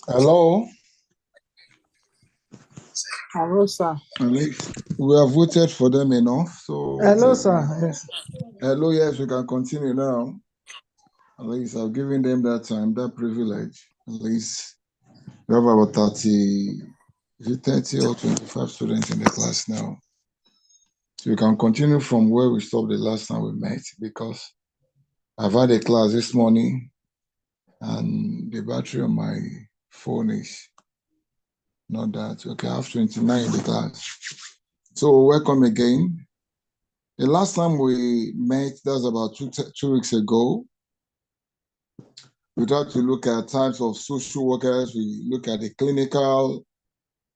Hello. Hello, sir. We have voted for them enough. So hello, sir. Yes. Hello, yes, we can continue now. At least I've given them that time, that privilege. At least we have about 30 or 25 students in the class now. So we can continue from where we stopped the last time we met, because I've had a class this morning and the battery on my phone is not that. Okay, I have 29 in the class. So welcome again. The last time we met, that was about two weeks ago. We tried to look at types of social workers. We look at the clinical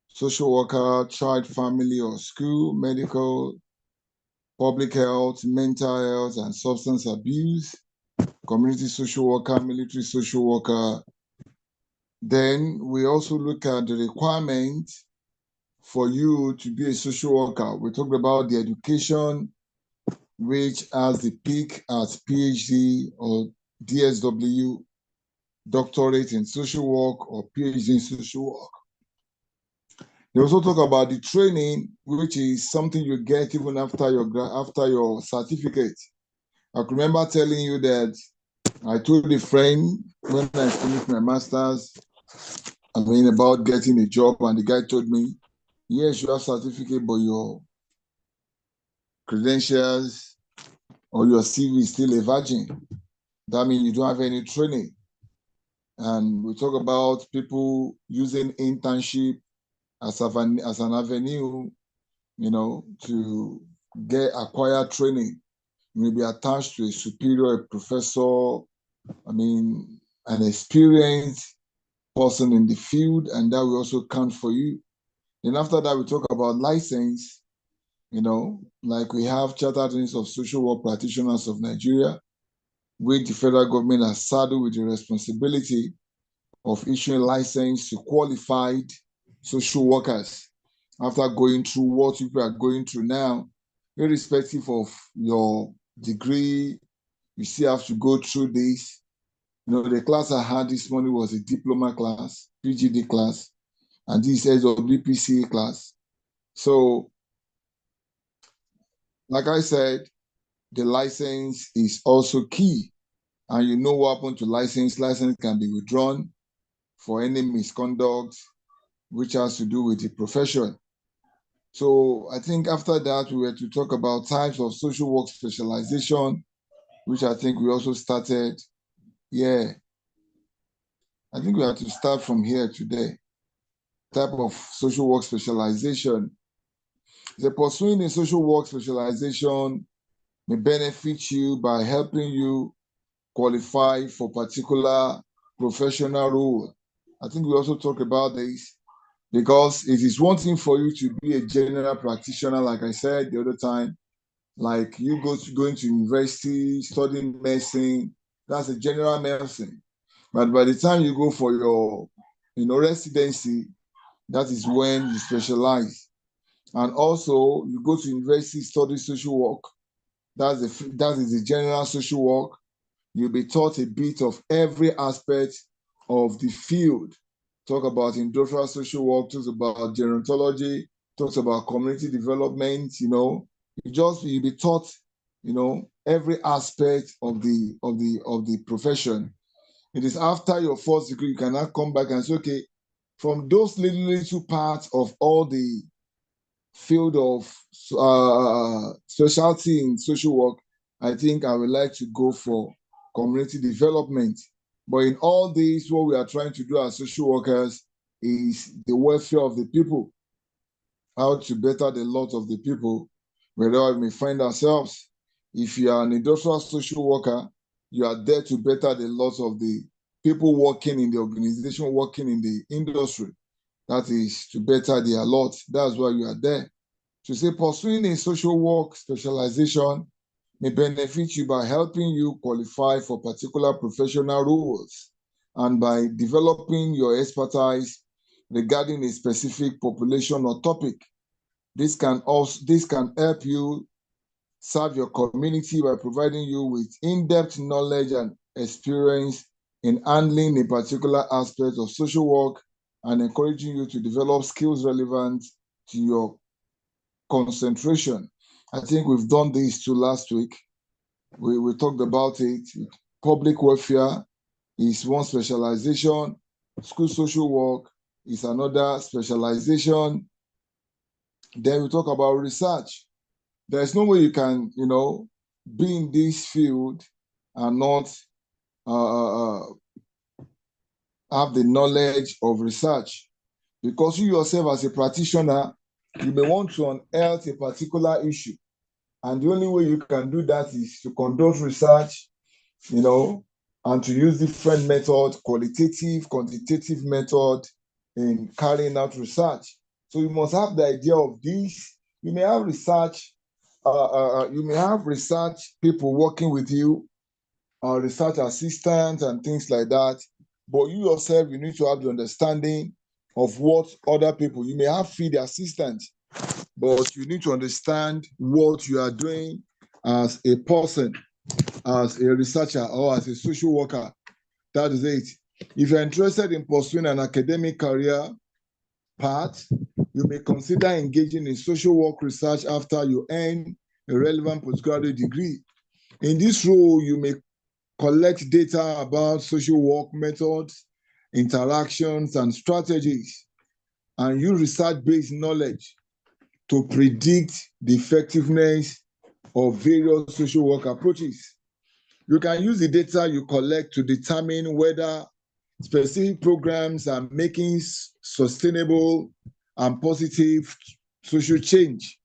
social worker, child, family, or school, medical, public health, mental health, and substance abuse, community social worker, military social worker. Then we also look at the requirement for you to be a social worker. We talked about the education, which has the peak at PhD or DSW, doctorate in social work or PhD in social work. They also talk about the training, which is something you get even after your certificate. I can remember telling you that I told a friend when I finished my master's, about getting a job, and the guy told me, yes, you have certificate, but your credentials or your CV is still a virgin. That means you don't have any training. And we talk about people using internship as an avenue, to acquire training. Maybe attached to a superior, a professor, an experienced person in the field, and that will also count for you. Then after that, we talk about license, like we have Chartered Institute of Social Work Practitioners of Nigeria, which the federal government has saddled with the responsibility of issuing license to qualified social workers after going through what people are going through now, irrespective of your degree. You still have to go through this. The class I had this morning was a diploma class, PGD class, and this is SWPCE class. So, like I said, the license is also key. And you know what happened to license. License can be withdrawn for any misconduct, which has to do with the profession. So I think after that, we were to talk about types of social work specialization, which I think we also started. Yeah. I think we have to start from here today. Type of social work specialization. The pursuing a social work specialization may benefit you by helping you qualify for particular professional role. I think we also talk about this, because it is one thing for you to be a general practitioner, like I said the other time, like you going to university, studying medicine, that's a general medicine. But by the time you go for your residency, that is when you specialize. And also you go to university, study social work. That is the general social work. You'll be taught a bit of every aspect of the field. Talk about industrial social work, talks about gerontology, talks about community development, you'll be taught, every aspect of the profession. It is after your first degree, you cannot come back and say, okay, from those little parts of all the field of specialty in social work, I think I would like to go for community development. But in all this, what we are trying to do as social workers is the welfare of the people, how to better the lot of the people, wherever we may find ourselves. If you are an industrial social worker, you are there to better the lot of the people working in the organization, working in the industry. That is to better their lot. That's why you are there. To say pursuing a social work specialization may benefit you by helping you qualify for particular professional roles and by developing your expertise regarding a specific population or topic. This can help you serve your community by providing you with in-depth knowledge and experience in handling a particular aspect of social work and encouraging you to develop skills relevant to your concentration. I think we've done this too last week. We talked about it. Public welfare is one specialization. School social work is another specialization. Then we talk about research. There's no way you can, be in this field and not have the knowledge of research. Because you yourself as a practitioner, you may want to unearth a particular issue. And the only way you can do that is to conduct research, and to use different methods, qualitative, quantitative method in carrying out research. So you must have the idea of this. You may have research, people working with you, research assistants and things like that. But you yourself, you need to have the understanding of what other people, you may have field assistants, but you need to understand what you are doing as a person, as a researcher, or as a social worker. That is it. If you're interested in pursuing an academic career path, you may consider engaging in social work research after you earn a relevant postgraduate degree. In this role, you may collect data about social work methods, interactions, and strategies, and use research-based knowledge to predict the effectiveness of various social work approaches. You can use the data you collect to determine whether specific programs are making sustainable and positive social change,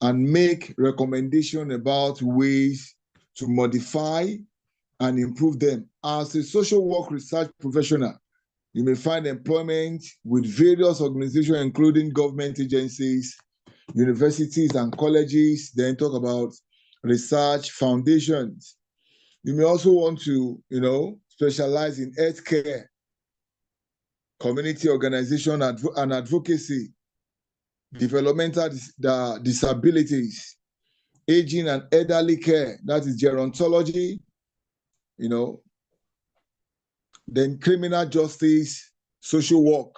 and make recommendations about ways to modify and improve them. As a social work research professional, you may find employment with various organizations, including government agencies, universities, and colleges. Then talk about research foundations. You may also want to, specialize in healthcare, community organization and advocacy, developmental disabilities, aging and elderly care, that is gerontology, then criminal justice, social work.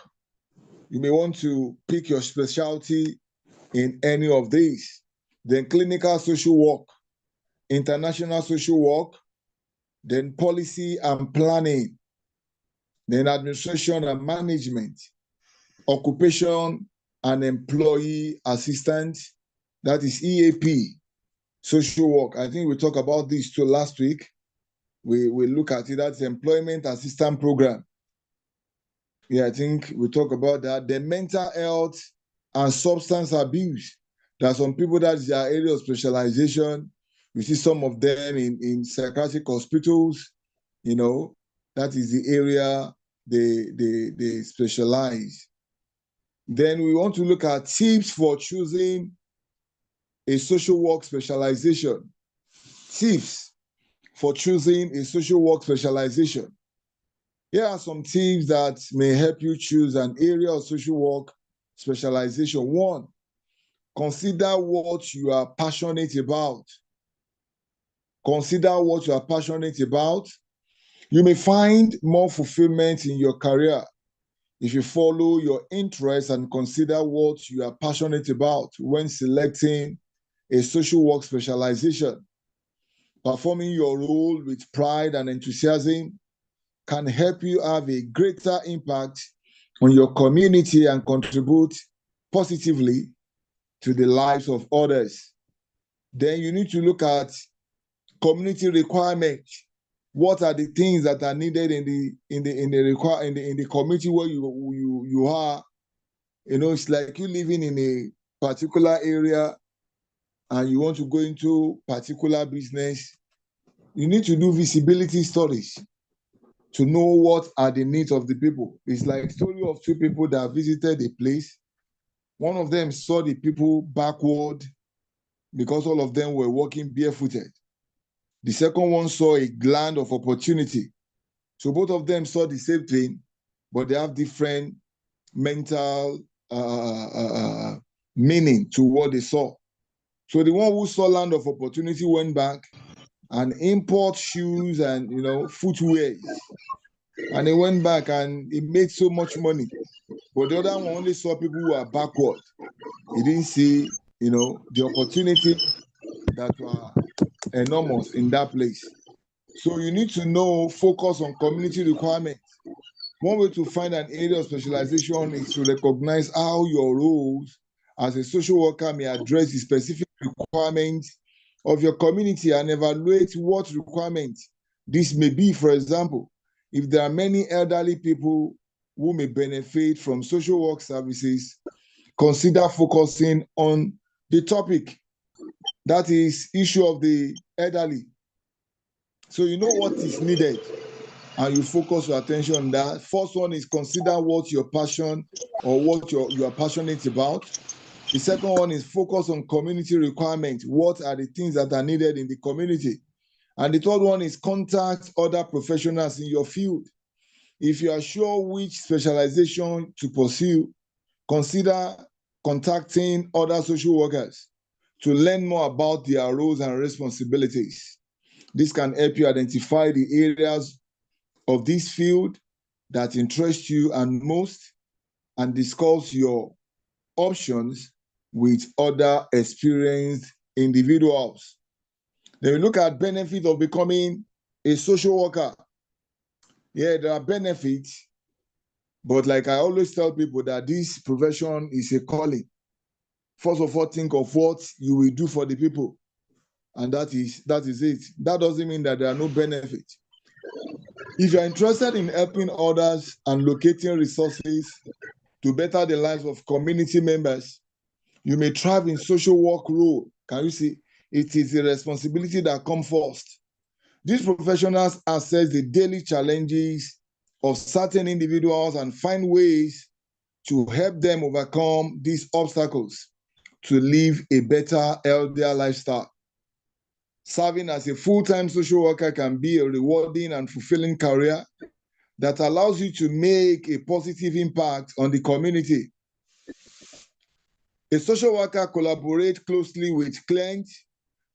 You may want to pick your specialty in any of these. Then clinical social work, international social work, then policy and planning, then administration and management, occupation and employee assistance, that is EAP, social work. I think we talked about this too last week. We look at it, that's employment assistance program. Yeah, I think we talk about that. The mental health and substance abuse. There are some people that is their area of specialization. We see some of them in psychiatric hospitals, that is the area they specialize. Then we want to look at tips for choosing a social work specialization. Tips for choosing a social work specialization. Here are some tips that may help you choose an area of social work specialization. One, consider what you are passionate about. Consider what you are passionate about. You may find more fulfillment in your career if you follow your interests and consider what you are passionate about when selecting a social work specialization. Performing your role with pride and enthusiasm can help you have a greater impact on your community and contribute positively to the lives of others. Then you need to look at community requirements. What are the things that are needed in the community where you are? It's like you living in a particular area and you want to go into particular business. You need to do visibility studies to know what are the needs of the people. It's like a story of two people that visited a place. One of them saw the people backward because all of them were walking barefooted. The second one saw a land of opportunity. So both of them saw the same thing, but they have different mental meaning to what they saw. So the one who saw land of opportunity went back and import shoes and footwears. And he went back and he made so much money. But the other one only saw people who are backward. He didn't see, the opportunity that were enormous in that place. So you need to focus on community requirements. One way to find an area of specialization is to recognize how your roles as a social worker may address the specific requirements of your community and evaluate what requirements this may be. For example, if there are many elderly people who may benefit from social work services, consider focusing on the topic, that is issue of the elderly. So you know what is needed and you focus your attention on that. First one is consider what your passion or what you are passionate about. The second one is focus on community requirements. What are the things that are needed in the community? And the third one is contact other professionals in your field. If you are sure which specialization to pursue, consider contacting other social workers to learn more about their roles and responsibilities. This can help you identify the areas of this field that interest you and most and discuss your options with other experienced individuals. Then we look at benefits of becoming a social worker. Yeah, there are benefits, but like I always tell people that this profession is a calling. First of all, think of what you will do for the people. And that is it. That doesn't mean that there are no benefits. If you're interested in helping others and locating resources to better the lives of community members, you may thrive in social work role. Can you see? It is a responsibility that comes first. These professionals assess the daily challenges of certain individuals and find ways to help them overcome these obstacles to live a better, healthier lifestyle. Serving as a full-time social worker can be a rewarding and fulfilling career that allows you to make a positive impact on the community. A social worker collaborates closely with clients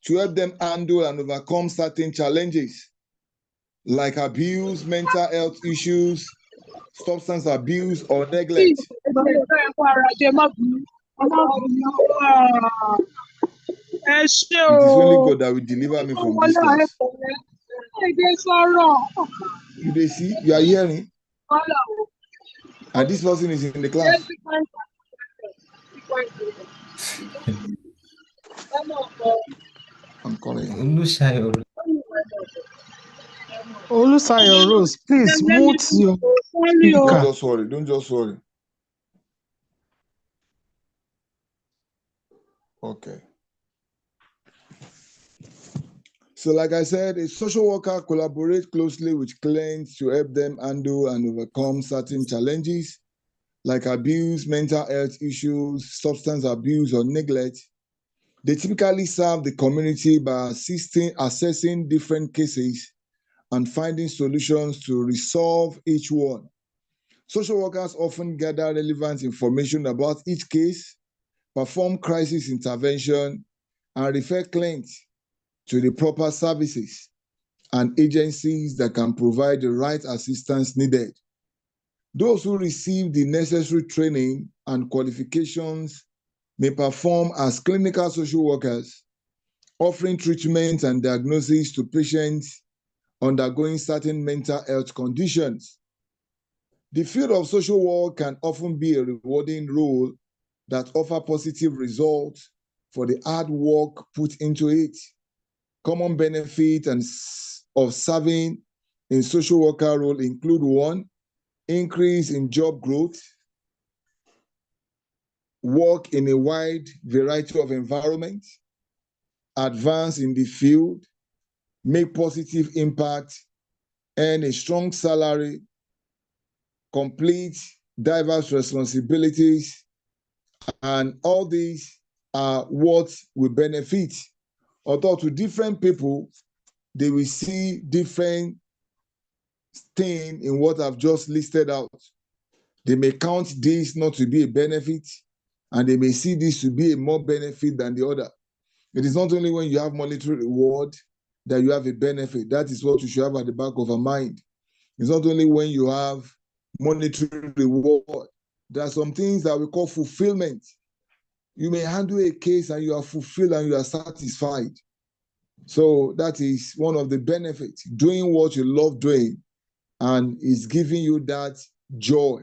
to help them handle and overcome certain challenges like abuse, mental health issues, substance abuse, or neglect. It is only God that will deliver me from this class. You see, you are hearing, and this person is in the class. I'm calling you. Olusayo Rose, please mute your Don't speaker. just worry. Don't just worry. Okay. So like I said, a social worker collaborates closely with clients to help them handle and overcome certain challenges like abuse, mental health issues, substance abuse, or neglect. They typically serve the community by assessing different cases and finding solutions to resolve each one. Social workers often gather relevant information about each case, perform crisis intervention, and refer clients to the proper services and agencies that can provide the right assistance needed. Those who receive the necessary training and qualifications may perform as clinical social workers, offering treatment and diagnosis to patients undergoing certain mental health conditions. The field of social work can often be a rewarding role that offers positive results for the hard work put into it. Common benefits of serving in social worker role include: one, increase in job growth, work in a wide variety of environments, advance in the field, make positive impact, earn a strong salary, complete diverse responsibilities, and all these are what will benefit. Although to different people, they will see different things in what I've just listed out. They may count this not to be a benefit, and they may see this to be a more benefit than the other. It is not only when you have monetary reward that you have a benefit. That is what you should have at the back of our mind. It's not only when you have monetary reward. There are some things that we call fulfillment. You may handle a case and you are fulfilled and you are satisfied. So that is one of the benefits, doing what you love doing, and is giving you that joy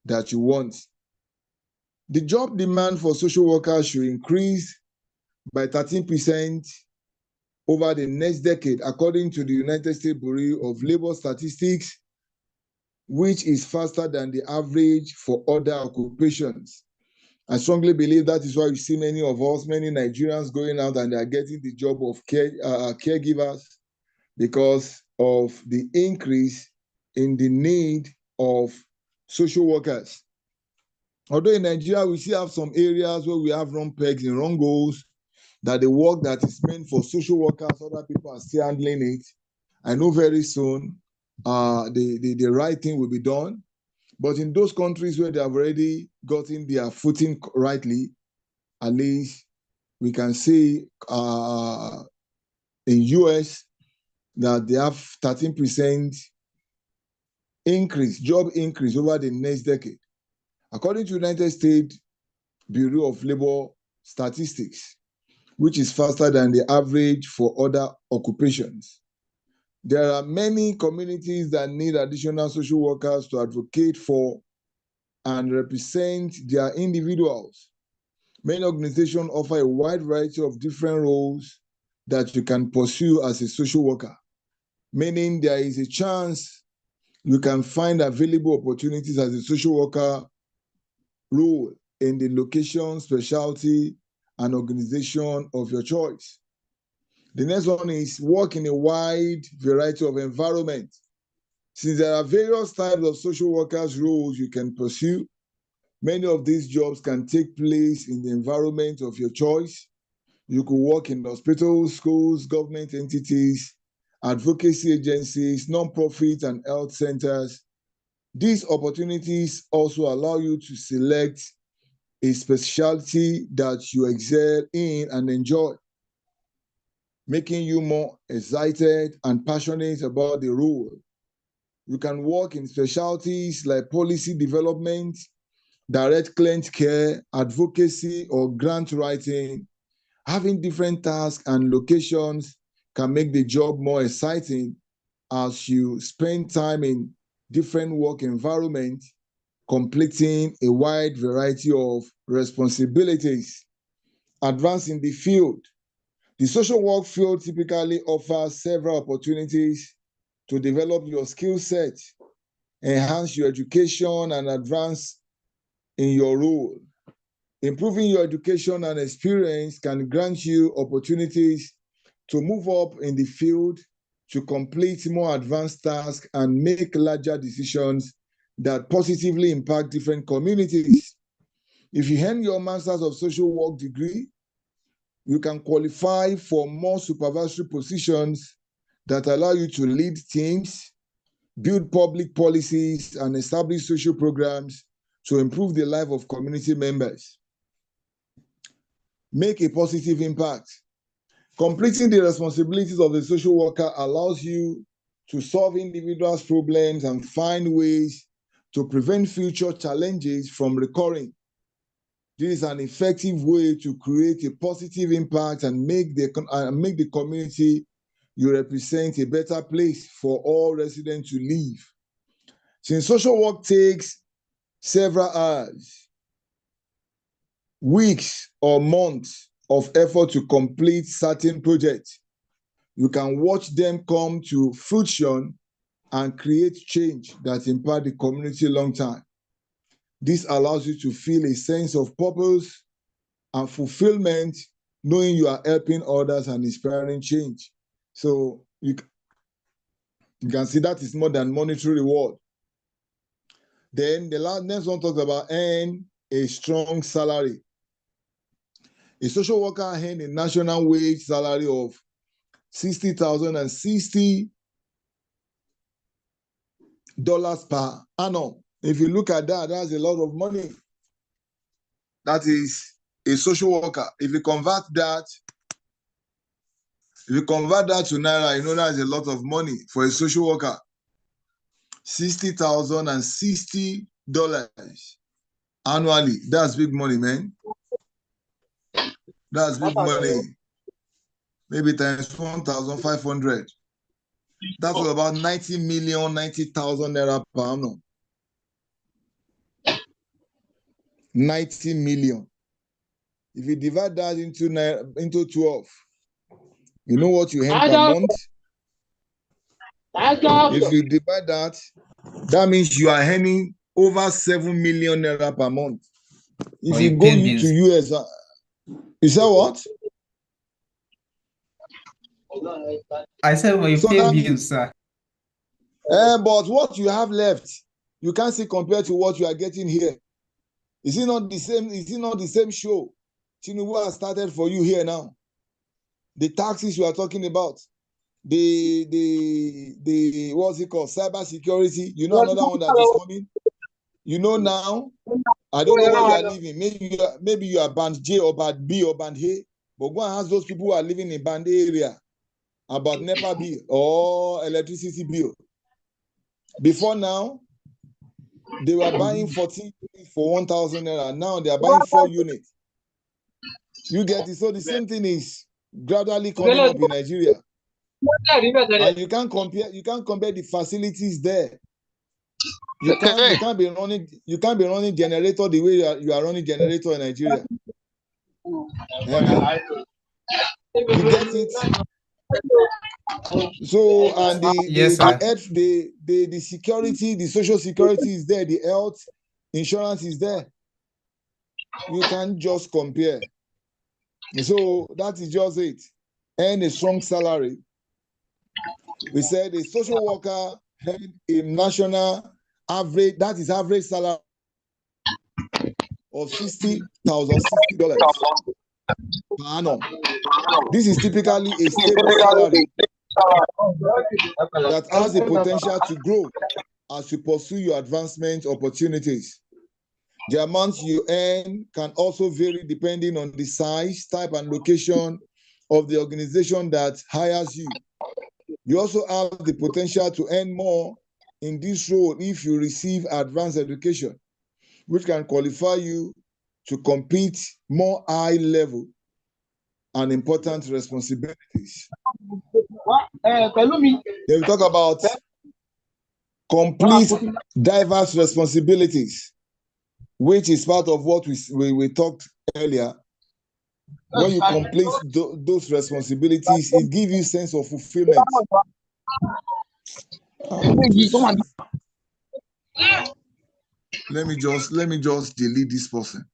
that you want. The job demand for social workers should increase by 13% over the next decade, according to the United States Bureau of Labor Statistics, which is faster than the average for other occupations. I strongly believe that is why you see many of us, many Nigerians going out and they are getting the job of caregivers, because of the increase in the need of social workers. Although in Nigeria, we still have some areas where we have wrong pegs and wrong goals, that the work that is meant for social workers, other people are still handling it. I know very soon the right thing will be done. But in those countries where they have already gotten their footing rightly, at least we can see in US that they have 13% increase, job increase over the next decade. According to United States Bureau of Labor Statistics, which is faster than the average for other occupations. There are many communities that need additional social workers to advocate for and represent their individuals. Many organizations offer a wide variety of different roles that you can pursue as a social worker, meaning there is a chance you can find available opportunities as a social worker role in the location, specialty, and organization of your choice. The next one is work in a wide variety of environments. Since there are various types of social workers roles you can pursue, many of these jobs can take place in the environment of your choice. You could work in hospitals, schools, government entities, advocacy agencies, nonprofit and health centers. These opportunities also allow you to select a specialty that you excel in and enjoy, making you more excited and passionate about the role. You can work in specialties like policy development, direct client care, advocacy, or grant writing. Having different tasks and locations can make the job more exciting as you spend time in different work environments, completing a wide variety of responsibilities. Advance in the field. The social work field typically offers several opportunities to develop your skill set, enhance your education, and advance in your role. Improving your education and experience can grant you opportunities to move up in the field, to complete more advanced tasks, and make larger decisions that positively impact different communities. If you earn your Master's of Social Work degree, you can qualify for more supervisory positions that allow you to lead teams, build public policies, and establish social programs to improve the life of community members. Make a positive impact. Completing the responsibilities of the social worker allows you to solve individuals' problems and find ways to prevent future challenges from recurring. This is an effective way to create a positive impact and make the community you represent a better place for all residents to live. Since social work takes several hours, weeks, or months of effort to complete certain projects, you can watch them come to fruition and create change that impact the community long time. This allows you to feel a sense of purpose and fulfillment, knowing you are helping others and inspiring change. So you can see that is more than monetary reward. Then the next one talks about earn a strong salary. A social worker earns a national wage salary of $60,060 per annum. If you look at that, that's a lot of money. That is a social worker. If you convert that If you convert that to Naira, you know that's a lot of money for a social worker. $60,060 annually. That's big money, man. That's big money. Maybe times 1,500. That's all about 90,000,000 Naira per annum. 90 million. If you divide that into 12, you know what you earn per month? If you divide that, that means you are earning over 7 million Naira per month. If you go to US, you say what? I said, well, you pay bills, sir. But what you have left, you can't see compared to what you are getting here. Is it not the same? Is it not the same show Tinubu has started for you here now? The taxes you are talking about, the what's it called? Cyber security. You know another one that is coming. You know now. I don't know where you are living. Maybe you are band J or band B or band A. But go and ask those people who are living in band A area about NEPA bill or electricity bill. Before now, they were buying 14 units for 1,000 Naira. Now they are buying 4 units. You get it? So the same thing is gradually coming up in Nigeria. And you can't compare the facilities there. You can't be running generator the way you are running generator in Nigeria. You get it? So, and the security, the social security is there, the health insurance is there. You can't just compare. So that is just it. And a strong salary. We said a social worker had a national average, that is average salary of $60,060 per annum. This is typically a stable salary that has the potential to grow as you pursue your advancement opportunities. The amount you earn can also vary depending on the size, type, and location of the organization that hires you. You also have the potential to earn more in this role if you receive advanced education, which can qualify you to complete more high-level and important responsibilities. They will talk about complete diverse responsibilities, which is part of what we talked earlier. When you complete those responsibilities, it gives you a sense of fulfillment. Let me just delete this person.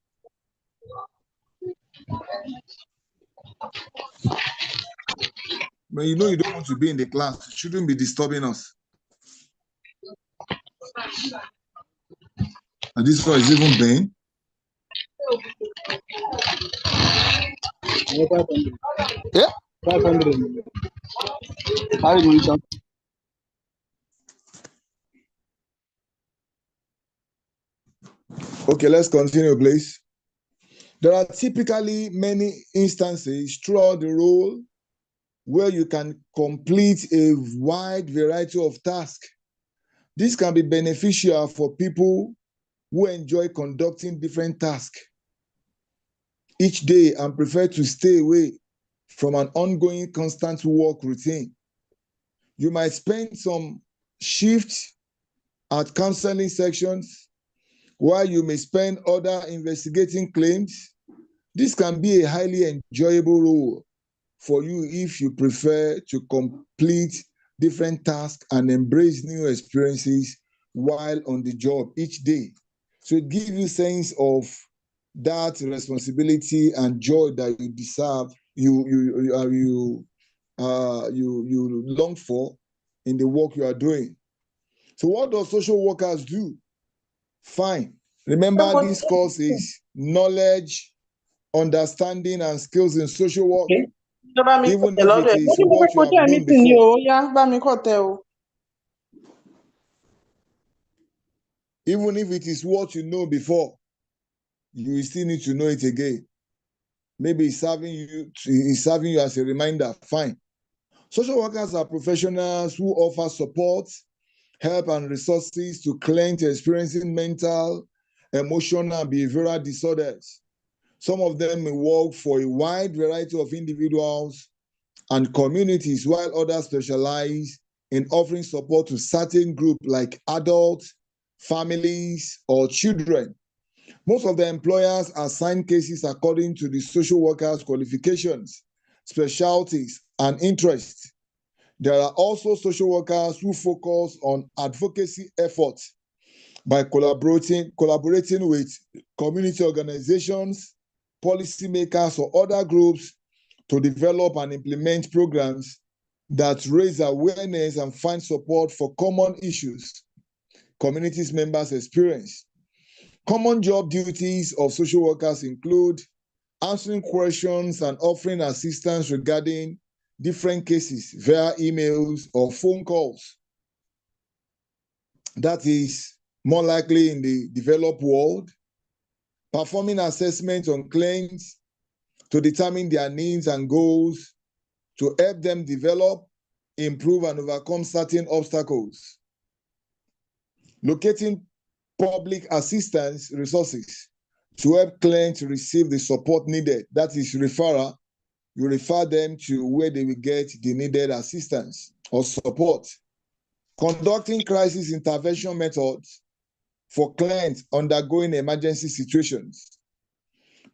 But you know you don't want to be in the class. It shouldn't be disturbing us. And this one is even Ben. Yeah. 500. Okay, let's continue, please. There are typically many instances throughout the role where you can complete a wide variety of tasks. This can be beneficial for people who enjoy conducting different tasks each day and prefer to stay away from an ongoing constant work routine. You might spend some shifts at counseling sections while you may spend other investigating claims. This can be a highly enjoyable role for you if you prefer to complete different tasks and embrace new experiences while on the job each day. So it gives you a sense of that responsibility and joy that you deserve, you long for in the work you are doing. So what do social workers do? Fine. Remember, this course is knowledge, understanding, and skills in social work. Even if it is what you have known before. Even if it is what you know before, you still need to know it again. Maybe it's serving you as a reminder. Fine. Social workers are professionals who offer support, help, and resources to clients experiencing mental, emotional, and behavioral disorders. Some of them may work for a wide variety of individuals and communities, while others specialize in offering support to certain groups like adults, families, or children. Most of the employers assign cases according to the social workers' qualifications, specialties, and interests. There are also social workers who focus on advocacy efforts by collaborating with community organizations, policymakers, or other groups to develop and implement programs that raise awareness and find support for common issues communities members experience. Common job duties of social workers include answering questions and offering assistance regarding different cases via emails or phone calls. That is more likely in the developed world. Performing assessments on claims to determine their needs and goals to help them develop, improve, and overcome certain obstacles. Locating public assistance resources to help clients receive the support needed. That is referral. You refer them to where they will get the needed assistance or support. Conducting crisis intervention methods for clients undergoing emergency situations.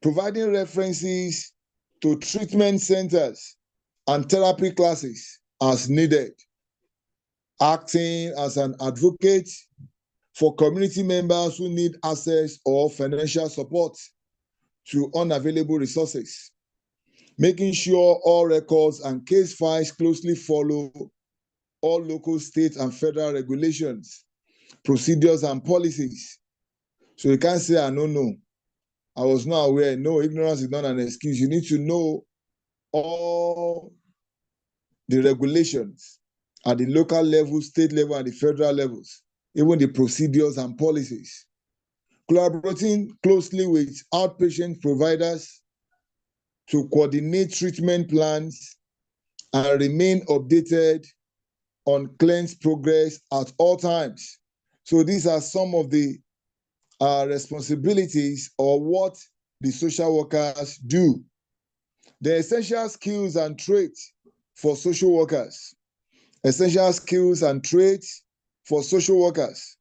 Providing references to treatment centers and therapy classes as needed. Acting as an advocate for community members who need access or financial support to unavailable resources. Making sure all records and case files closely follow all local, state, and federal regulations, procedures, and policies. So you can't say, I don't know. I was not aware. No, ignorance is not an excuse. You need to know all the regulations at the local level, state level, and the federal levels, even the procedures and policies. Collaborating closely with outpatient providers to coordinate treatment plans and remain updated on claims progress at all times. So these are some of the responsibilities or what the social workers do. The essential skills and traits for social workers. Essential skills and traits for social workers.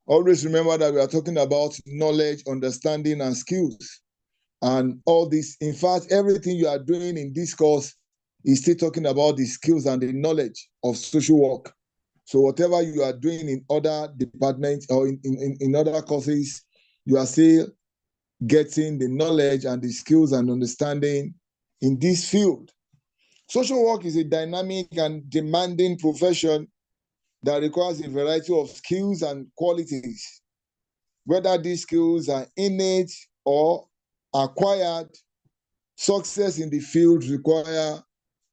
Always remember that we are talking about knowledge, understanding, and skills. And all this, in fact, everything you are doing in this course is still talking about the skills and the knowledge of social work. So whatever you are doing in other departments or in other courses, you are still getting the knowledge and the skills and understanding in this field. Social work is a dynamic and demanding profession that requires a variety of skills and qualities. Whether these skills are innate or acquired, success in the field requires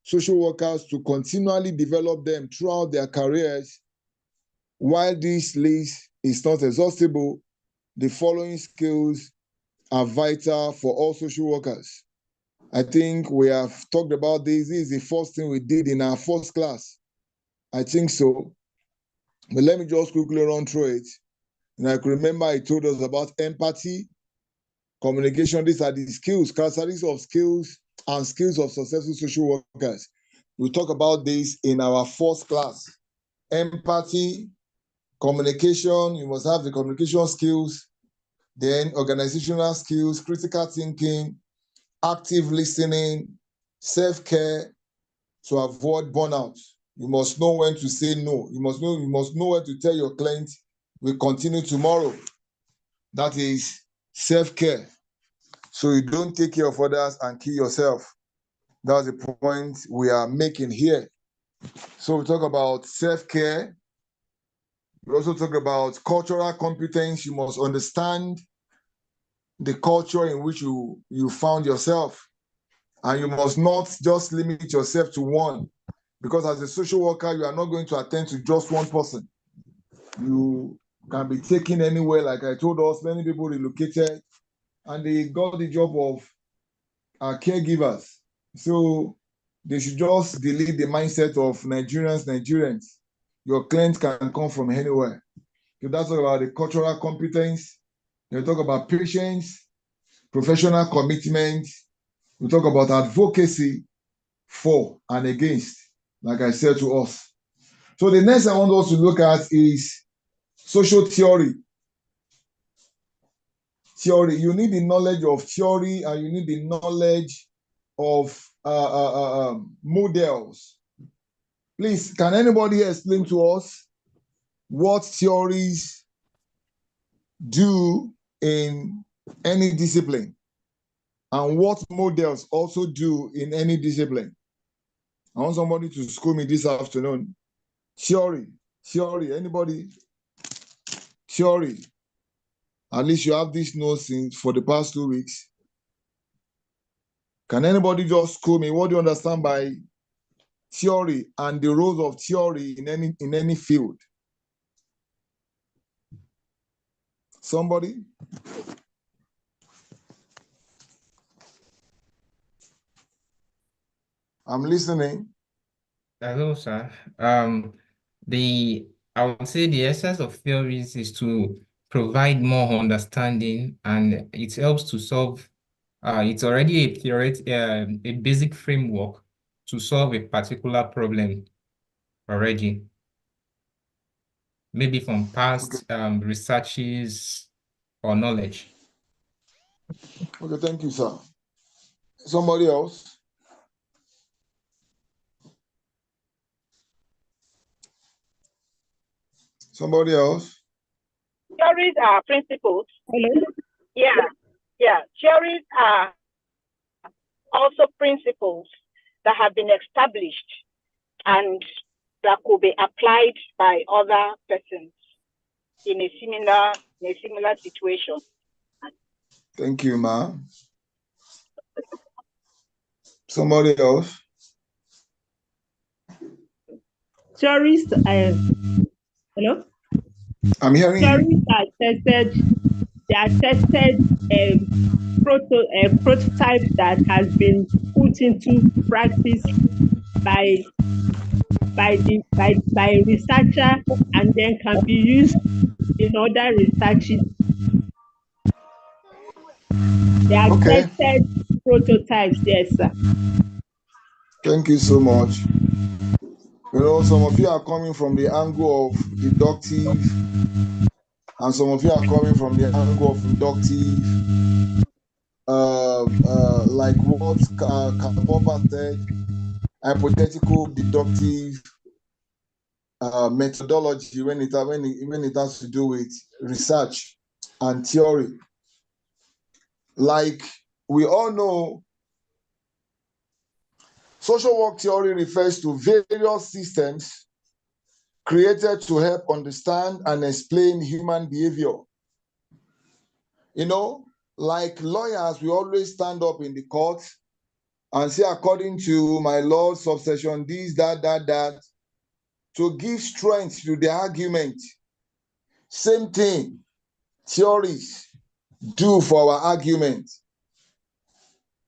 social workers to continually develop them throughout their careers. While this list is not exhaustible, the following skills are vital for all social workers. I think we have talked about this. This is the first thing we did in our first class. I think so. But let me just quickly run through it. And I can remember I told us about empathy, communication. These are the skills, characteristics of skills and skills of successful social workers. We'll talk about this in our first class. Empathy, communication, you must have the communication skills, then organizational skills, critical thinking, active listening, self-care to avoid burnout. You must know when to say no. You must know when to tell your client, we'll continue tomorrow. That is self-care. So you don't take care of others and kill yourself. That's the point we are making here. So we talk about self-care. We also talk about cultural competence. You must understand the culture in which you found yourself. And you must not just limit yourself to one. Because as a social worker, you are not going to attend to just one person. You can be taken anywhere. Like I told us, many people relocated and they got the job of caregivers. So they should just delete the mindset of Nigerians. Your clients can come from anywhere. So that's all about the cultural competence. They talk about patience, professional commitment. We talk about advocacy for and against, like I said to us. So the next I want us to look at is social theory. Theory. You need the knowledge of theory and you need the knowledge of models. Please, can anybody explain to us what theories do in any discipline and what models also do in any discipline? I want somebody to school me this afternoon. Theory, anybody? Theory. At least you have this notes for the past 2 weeks. Can anybody just school me? What do you understand by theory and the roles of theory in any field? Somebody? I'm listening. Hello, sir. I would say the essence of theories is to provide more understanding, and it helps to solve. It's already a basic framework to solve a particular problem already, maybe from past researches or knowledge. Okay, thank you, sir. Somebody else? Somebody else? Theories are principles. Hello? Yeah. Theories are also principles that have been established and that could be applied by other persons in a similar situation. Thank you, ma. Somebody else? Theories, hello? I'm hearing Theories you. are tested, prototype that has been put into practice by researcher and then can be used in other researches. They are Okay. tested prototypes, yes, sir. Thank you so much. You know, some of you are coming from the angle of deductive, and some of you are coming from the angle of inductive. Like what Karl Popper said, hypothetical deductive methodology when it has to do with research and theory. Like we all know, social work theory refers to various systems created to help understand and explain human behavior. You know, like lawyers, we always stand up in the court and say, according to my law, subsection this, that, to give strength to the argument. Same thing, theories do for our argument.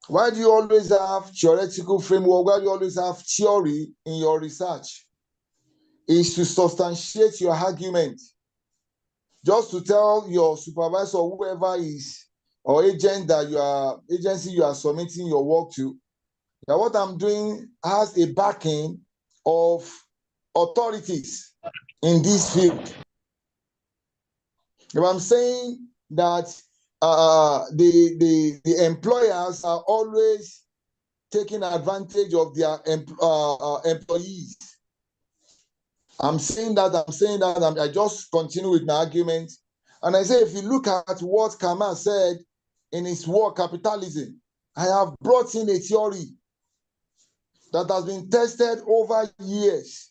Why do you always have theoretical framework? Why do you always have theory in your research? Is to substantiate your argument. Just to tell your supervisor, whoever is, or agency you are submitting your work to, that what I'm doing has a backing of authorities in this field. If I'm saying that the employers are always taking advantage of their employees, I'm saying that, I just continue with my argument. And I say, if you look at what Kamal said in his work, Capitalism, I have brought in a theory that has been tested over years.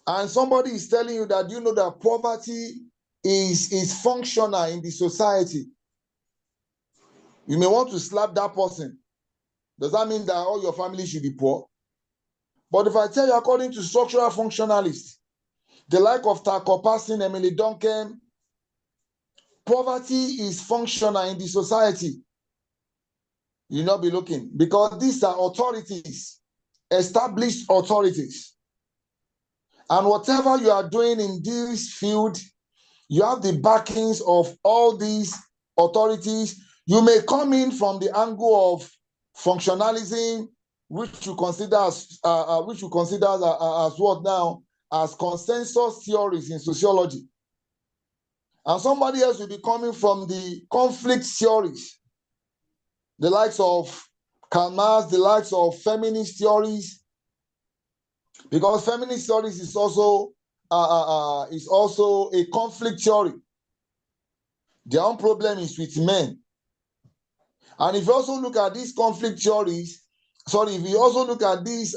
And somebody is telling you that, you know, that poverty is functional in the society. You may want to slap that person. Does that mean that all your family should be poor? But if I tell you, according to structural functionalists, the like of Taco Passin, Emily Duncan, poverty is functional in the society. You'll not be looking, because these are authorities, established authorities. And whatever you are doing in this field, you have the backings of all these authorities. You may come in from the angle of functionalism, which you consider as what now? As consensus theories in sociology. And somebody else will be coming from the conflict theories, the likes of Karl Marx, the likes of feminist theories, because feminist theories is also a conflict theory. Their own problem is with men. And if you also look at these conflict theories, if you also look at these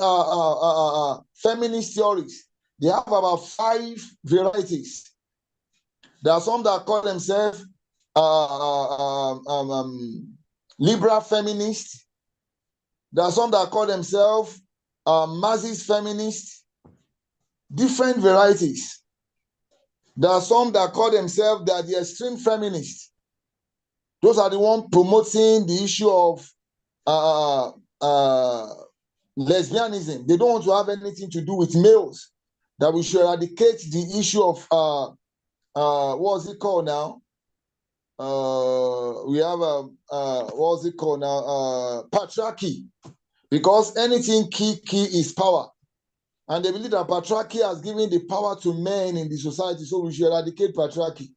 feminist theories, they have about 5 varieties. There are some that call themselves liberal feminists. There are some that call themselves Marxist feminists. Different varieties. There are some that call themselves the extreme feminists. Those are the ones promoting the issue of lesbianism. They don't want to have anything to do with males. That we should eradicate the issue of what's it called now? We have what's it called now? Patriarchy. Because anything key is power. And they believe that patriarchy has given the power to men in the society, so we should eradicate patriarchy.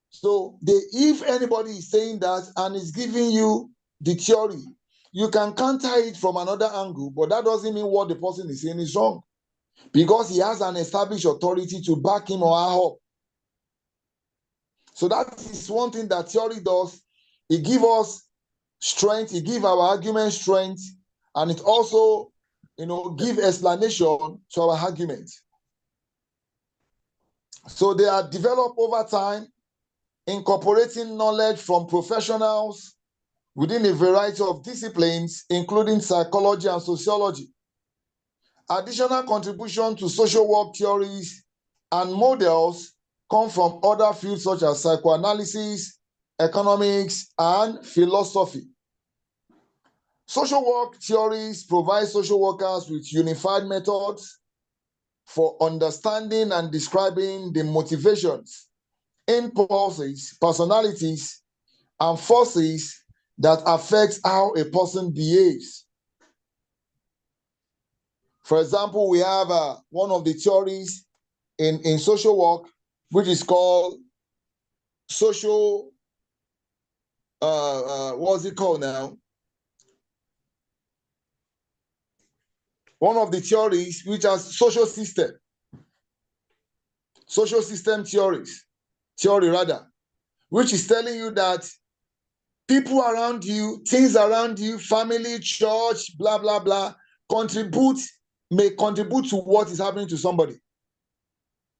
So if anybody is saying that and is giving you the theory, you can counter it from another angle, but that doesn't mean what the person is saying is wrong, because he has an established authority to back him or her up. So that is one thing that theory does. It gives us strength, it gives our argument strength, and it also, give explanation to our argument. So they are developed over time, incorporating knowledge from professionals within a variety of disciplines, including psychology and sociology. Additional contribution to social work theories and models come from other fields such as psychoanalysis, economics, and philosophy. Social work theories provide social workers with unified methods for understanding and describing the motivations, impulses, personalities, and forces that affect how a person behaves. For example, we have one of the theories in social work, which is called social, what's it called now? One of the theories which has social system theory rather, which is telling you that people around you, things around you, family, church, blah, blah, blah, may contribute to what is happening to somebody.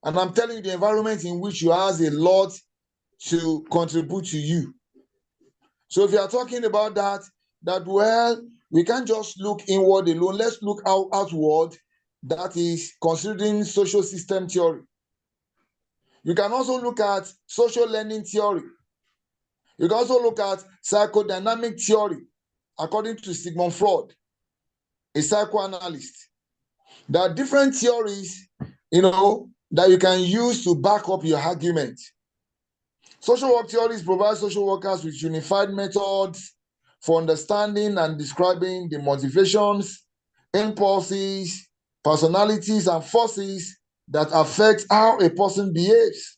And I'm telling you, the environment in which you has a lot to contribute to you. So if you are talking about that, well, we can't just look inward alone. Let's look outward. That is considering social system theory. You can also look at social learning theory. You can also look at psychodynamic theory, according to Sigmund Freud, a psychoanalyst. There are different theories, that you can use to back up your argument. Social work theories provide social workers with unified methods for understanding and describing the motivations, impulses, personalities, and forces that affect how a person behaves.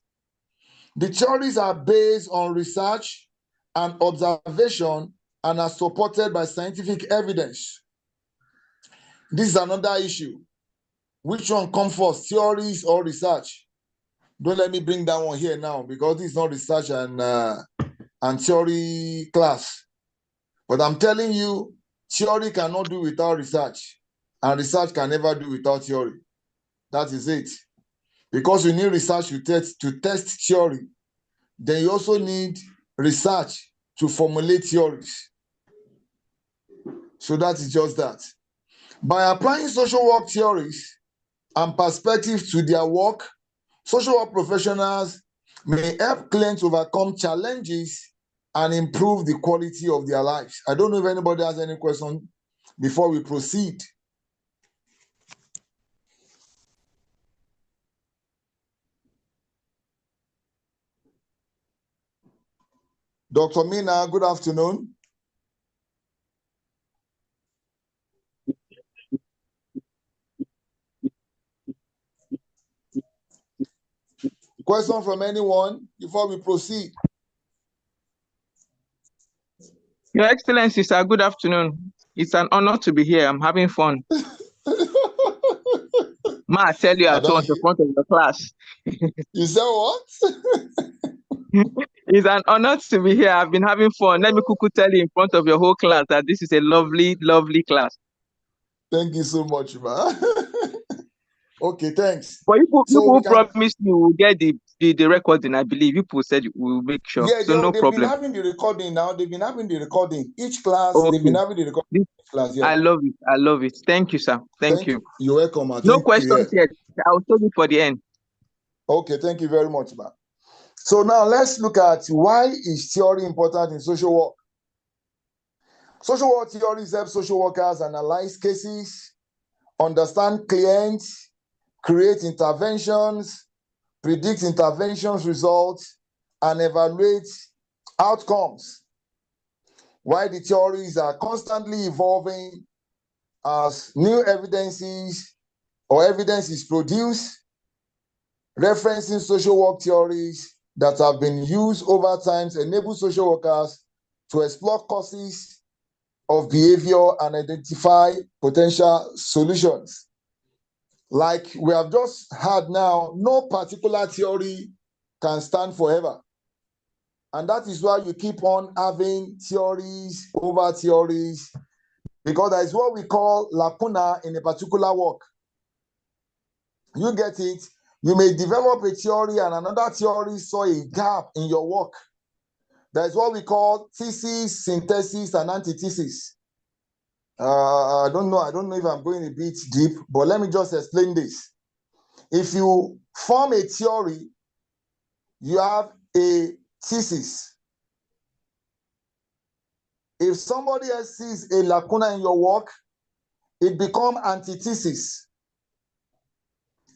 The theories are based on research and observation and are supported by scientific evidence. This is another issue. Which one comes first, theories or research? Don't let me bring that one here now, because this is not research and theory class. But I'm telling you, theory cannot do without research, and research can never do without theory. That is it. Because you need research to test theory, then you also need research to formulate theories. So that is just that. By applying social work theories and perspectives to their work, social work professionals may help clients overcome challenges and improve the quality of their lives. I don't know if anybody has any question before we proceed. Dr. Mina, good afternoon. Question from anyone before we proceed? Your Excellency, sir, good afternoon. It's an honor to be here. I'm having fun. Ma, I tell you, I told in front of the class. You said what? It's an honor to be here. I've been having fun. Let me quickly tell you in front of your whole class that this is a lovely, lovely class. Thank you so much, man. Okay, thanks. But you can... promised you will get the recording, I believe. People said we will make sure. Yeah, so no they've problem. Been having the recording now. They've been having the recording. Each class, okay. They've been having the recording. Each class, yeah. I love it. I love it. Thank you, sir. Thank you. You're welcome, man. No questions yet. I'll tell you for the end. Okay, thank you very much, man. So now let's look at why is theory important in social work. Social work theories help social workers analyze cases, understand clients, create interventions, predict interventions results, and evaluate outcomes. While the theories are constantly evolving as new evidence is produced, referencing social work theories that have been used over time enable social workers to explore causes of behavior and identify potential solutions. Like we have just had now, no particular theory can stand forever. And that is why you keep on having theories over theories, because that is what we call lacuna in a particular work. You get it? You may develop a theory and another theory saw a gap in your work. That is what we call thesis, synthesis, and antithesis. I don't know if I'm going a bit deep, but let me just explain this. If you form a theory, you have a thesis. If somebody else sees a lacuna in your work, it becomes antithesis.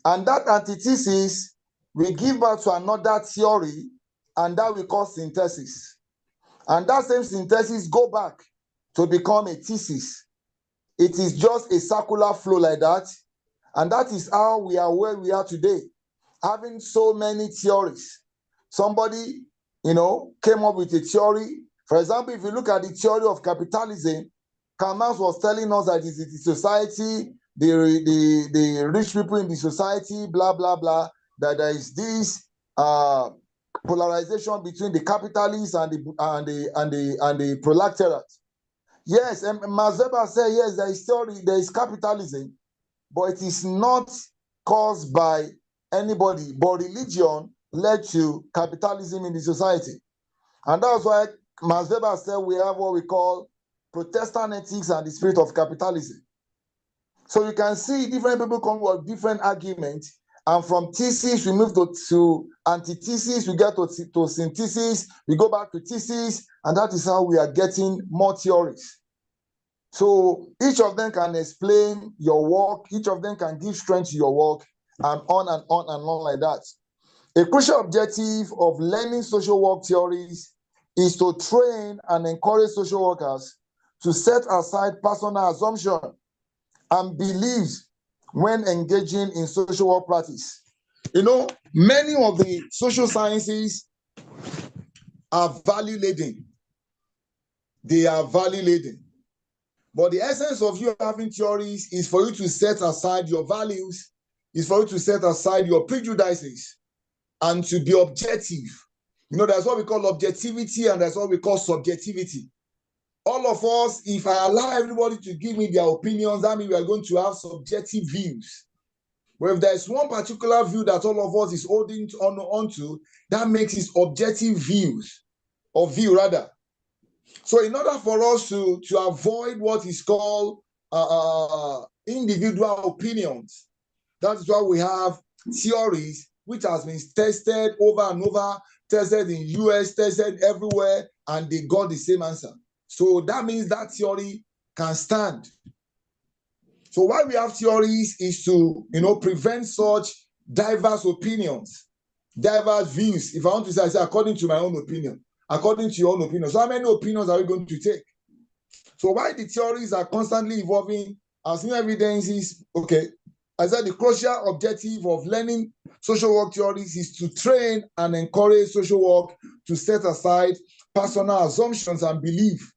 And that antithesis will give birth to another theory, and that we call synthesis. And that same synthesis go back to become a thesis. It is just a circular flow like that. And that is how we are where we are today, having so many theories. Somebody, came up with a theory. For example, if you look at the theory of capitalism, Karl Marx was telling us that it's the society, the rich people in the society, blah, blah, blah, that there is this polarization between the capitalists and the proletariat. Yes, and Max Weber said, yes, there is capitalism, but it is not caused by anybody, but religion led to capitalism in the society. And that's why Max Weber said we have what we call Protestant ethics and the spirit of capitalism. So you can see different people come with different arguments, and from thesis we move to antithesis, we get to synthesis, we go back to thesis, and that is how we are getting more theories. So each of them can explain your work, each of them can give strength to your work, and on and on and on like that. A crucial objective of learning social work theories is to train and encourage social workers to set aside personal assumptions and beliefs when engaging in social work practice. Many of the social sciences are value-laden. They are value-laden. But the essence of you having theories is for you to set aside your values, is for you to set aside your prejudices, and to be objective. That's what we call objectivity, and that's what we call subjectivity. All of us, if I allow everybody to give me their opinions, that means we are going to have subjective views. But if there's one particular view that all of us is holding onto, that makes it objective views, or view rather. So in order for us to avoid what is called individual opinions, that is why we have theories which has been tested over and over, tested in US, tested everywhere, and they got the same answer. So that means that theory can stand. So why we have theories is to, prevent such diverse opinions, diverse views. If I want to say, I say according to my own opinion, according to your own opinion. So how many opinions are we going to take? So why the theories are constantly evolving, as new evidence is, okay, I said the crucial objective of learning social work theories is to train and encourage social work to set aside personal assumptions and beliefs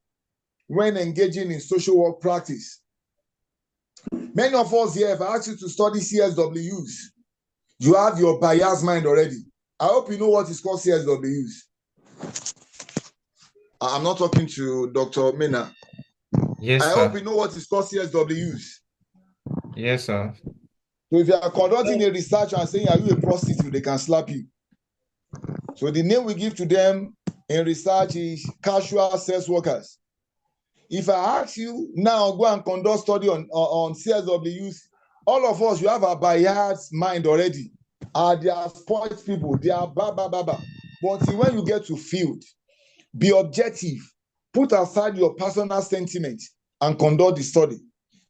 when engaging in social work practice. Many of us here, if I ask you to study CSWs, you have your biased mind already. I hope you know what is called CSWs. I'm not talking to Dr. Mena. Yes, I sir. hope you know what is called CSWs. Yes, sir. So if you are conducting a research and saying, are you a prostitute, they can slap you. So the name we give to them in research is casual sex workers. If I ask you now, go and conduct study on CSWs, all of us, you have a biased mind already. They are sports people, they are blah, blah, blah, blah. But when you get to field, be objective, put aside your personal sentiment and conduct the study.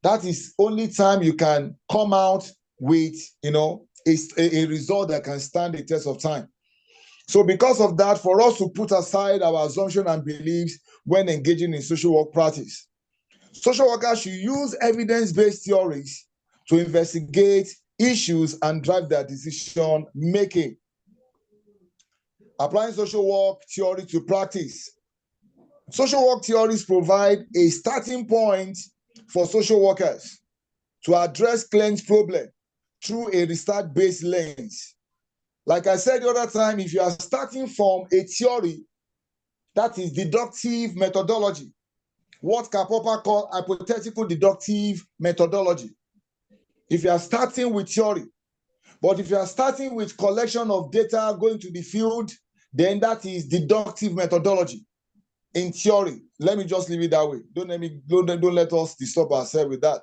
That is only time you can come out with, a result that can stand the test of time. So because of that, for us to put aside our assumption and beliefs when engaging in social work practice, social workers should use evidence-based theories to investigate issues and drive their decision making. Applying social work theory to practice. Social work theories provide a starting point for social workers to address clients' problem through a research-based lens. Like I said the other time, if you are starting from a theory that is deductive methodology, what Popper called hypothetical deductive methodology. If you are starting with theory, but if you are starting with collection of data going to the field, then that is deductive methodology. In theory, let me just leave it that way. Don't let us disturb ourselves with that.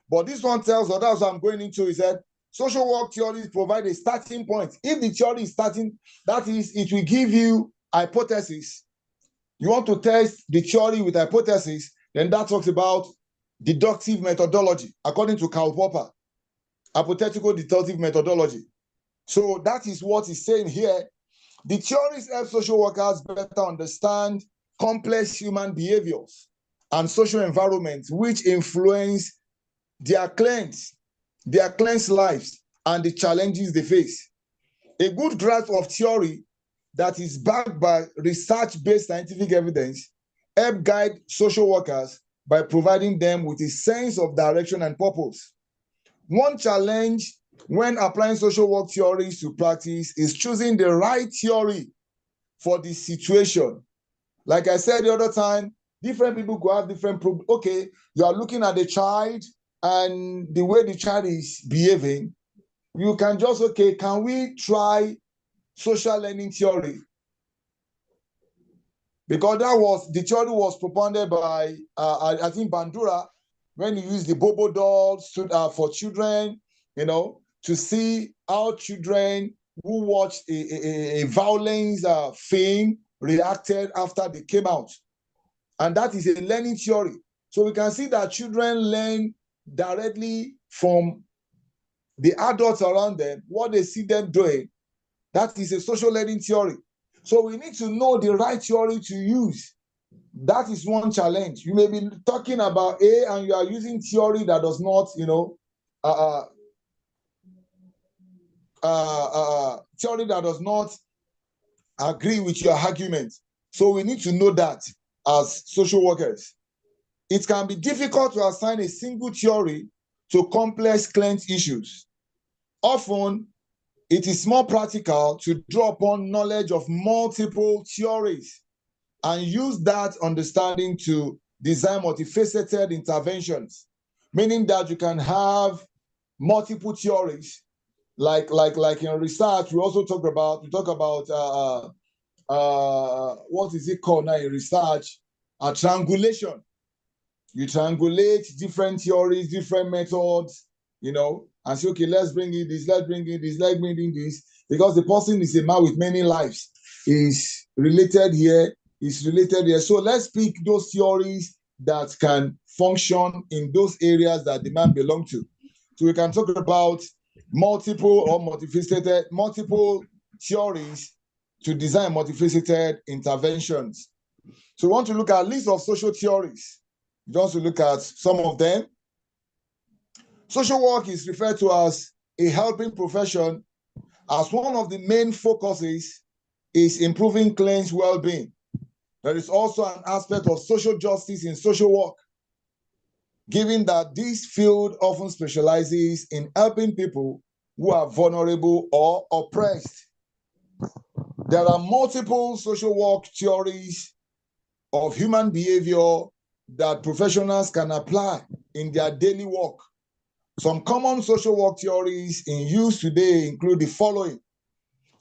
But this one tells us, that's what I'm going into, is that social work theories provide a starting point. If the theory is starting, that is, it will give you hypothesis. You want to test the theory with hypothesis, then that talks about deductive methodology, according to Karl Popper, hypothetical deductive methodology. So that is what he's saying here. The theories help social workers better understand complex human behaviors and social environments which influence their clients' lives and the challenges they face. A good grasp of theory that is backed by research-based scientific evidence help guide social workers by providing them with a sense of direction and purpose. One challenge when applying social work theories to practice is choosing the right theory for the situation. Like I said the other time, different people could have different problems. Okay, you are looking at the child and the way the child is behaving. You can just, okay, can we try social learning theory? Because the theory was propounded by, I think, Bandura, when he used the Bobo dolls for children, to see how children who watched a violence film reacted after they came out. And that is a learning theory. So we can see that children learn directly from the adults around them, what they see them doing. That is a social learning theory. So we need to know the right theory to use. That is one challenge. You may be talking about A and you are using theory that does not, theory that does not agree with your argument. So we need to know that as social workers. It can be difficult to assign a single theory to complex client issues. Often, it is more practical to draw upon knowledge of multiple theories and use that understanding to design multifaceted interventions, meaning that you can have multiple theories. Like in research, we talk about what is it called now in research? Triangulation. You triangulate different theories, different methods, and say, okay, let's bring in this, let's bring in this, let's bring in this, because the person is a man with many lives, is related here, is related here. So let's pick those theories that can function in those areas that the man belongs to. So we can talk about multiple theories to design multifaceted interventions. So we want to look at a list of social theories. Just to look at some of them. Social work is referred to as a helping profession, as one of the main focuses is improving clients' well-being. There is also an aspect of social justice in social work, given that this field often specializes in helping people who are vulnerable or oppressed. There are multiple social work theories of human behavior that professionals can apply in their daily work. Some common social work theories in use today include the following: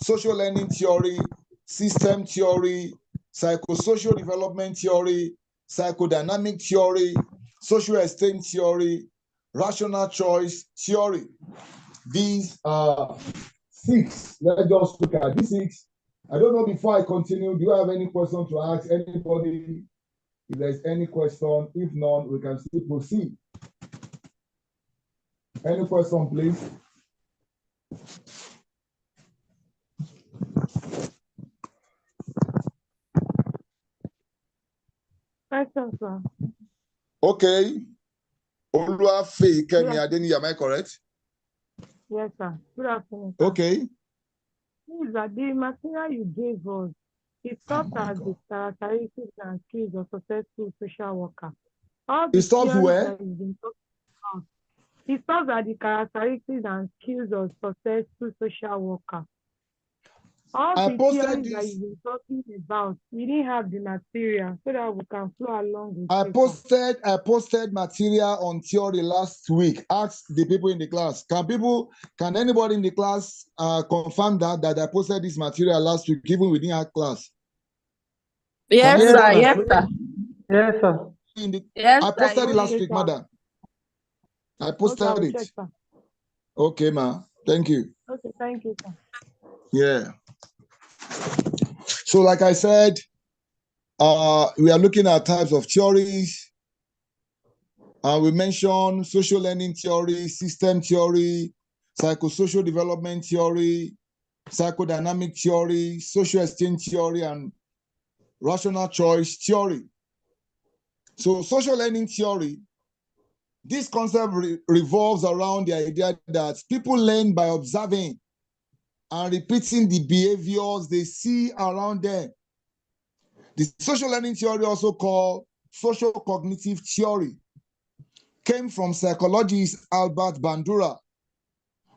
social learning theory, system theory, psychosocial development theory, psychodynamic theory, social esteem theory, rational choice theory. These are 6. Let's just look at these 6. I don't know, before I continue, do you have any question to ask anybody? If there's any question, if none, we can still proceed. Any question, please? Question, sir. Okay. Oluwafe Kemi Adeni, am I correct? Yes, sir. Good afternoon, sir. Okay. Please, the material you gave us, it stops at the characteristics and skills of successful social worker. All the It stops theories where? that you've been talking about, it stops at the characteristics and skills of successful social worker. All I the posted theories that this. you've been talking about, we didn't have the material so that we can flow along with I it. posted material on theory last week. Ask the people in the class. Can anybody in the class confirm that I posted this material last week, even within our class? Yes, Can sir. anybody- Yes, sir. Yes, sir. Yes, I posted it last Okay, week, sir. madam. I Okay, posted I'll it. check, sir. Okay, ma. Thank you. Okay, thank you, sir. Yeah. So, like I said, we are looking at types of theories. We mentioned social learning theory, system theory, psychosocial development theory, psychodynamic theory, social esteem theory, and rational choice theory. So social learning theory, this concept revolves around the idea that people learn by observing and repeating the behaviors they see around them. The social learning theory, also called social cognitive theory, came from psychologist Albert Bandura,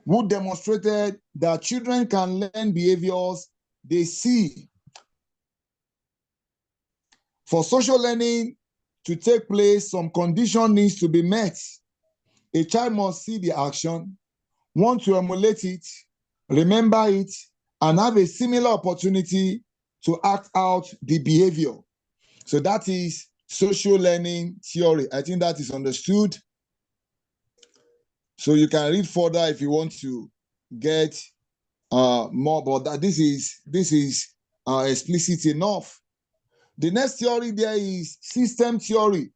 who demonstrated that children can learn behaviors they see. For social learning to take place, some condition needs to be met. A child must see the action, want to emulate it, remember it, and have a similar opportunity to act out the behavior. So that is social learning theory. I think that is understood. So you can read further if you want to get more, but that this is explicit enough. The next theory there is system theory.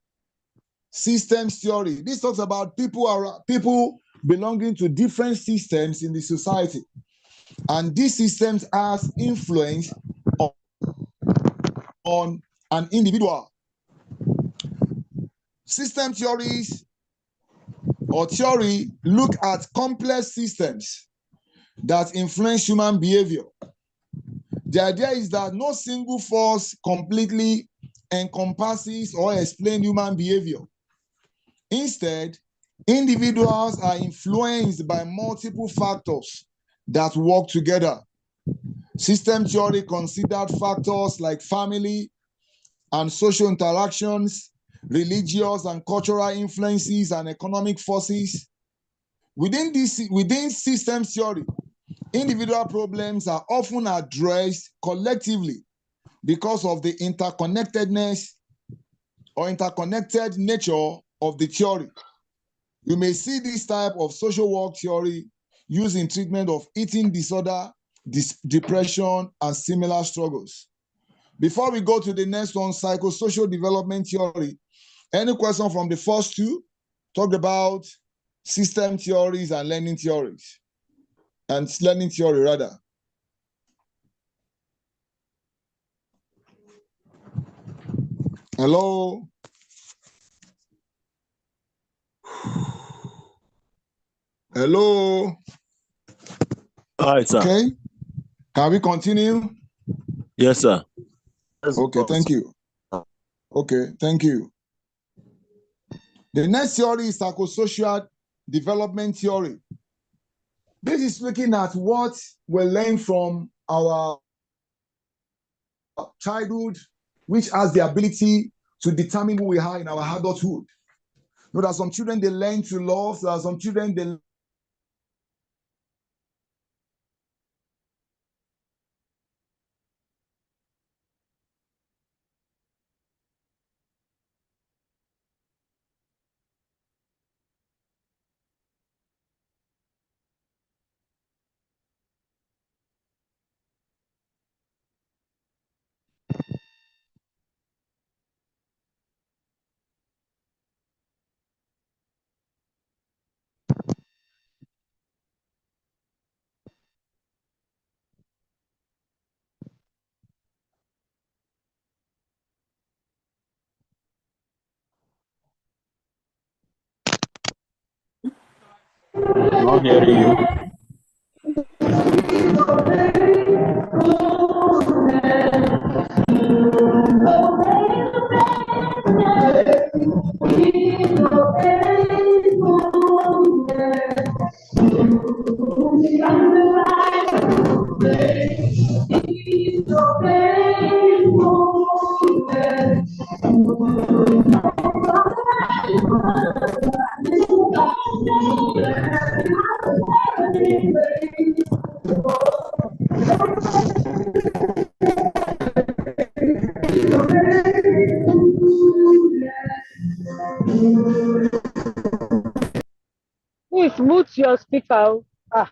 Systems theory. This talks about people belonging to different systems in the society, and these systems has influence on an individual. System theories or theory look at complex systems that influence human behavior. The idea is that no single force completely encompasses or explains human behavior. Instead, individuals are influenced by multiple factors that work together. System theory considered factors like family and social interactions, religious and cultural influences, and economic forces. Within system theory, individual problems are often addressed collectively because of the interconnectedness or interconnected nature of the theory. You may see this type of social work theory used in treatment of eating disorder, depression, and similar struggles. Before we go to the next one, psychosocial development theory. Any question from the first two? Talked about system theories and learning theories. And learning theory, rather. Hello? Hello? All right, sir. Okay. Can we continue? Yes, sir. Okay, thank you. Okay, thank you. The next theory is psychosocial development theory. This is looking at what we learn from our childhood, which has the ability to determine who we are in our adulthood. There are some children, they learn to love. There are some children, they Not hearing you. Please mute your speaker. Ah.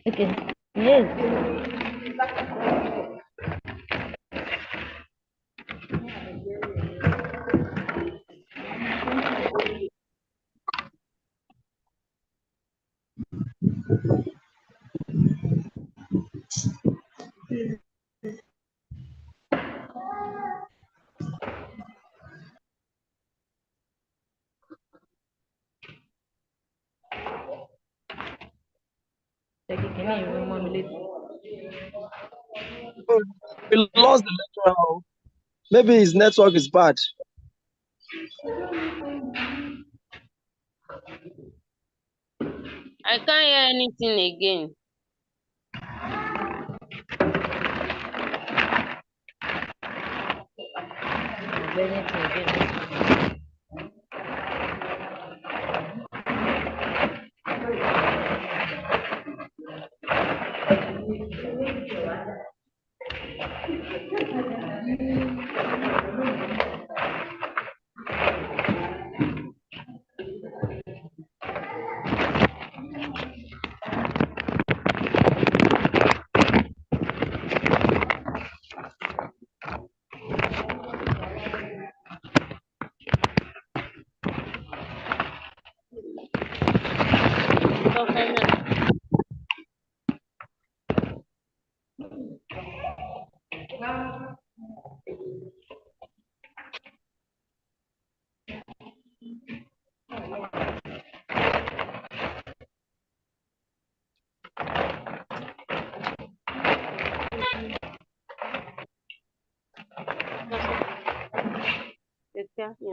Okay. Yes. Oh, we lost the lecturer. Maybe his network is bad. I can't hear anything again.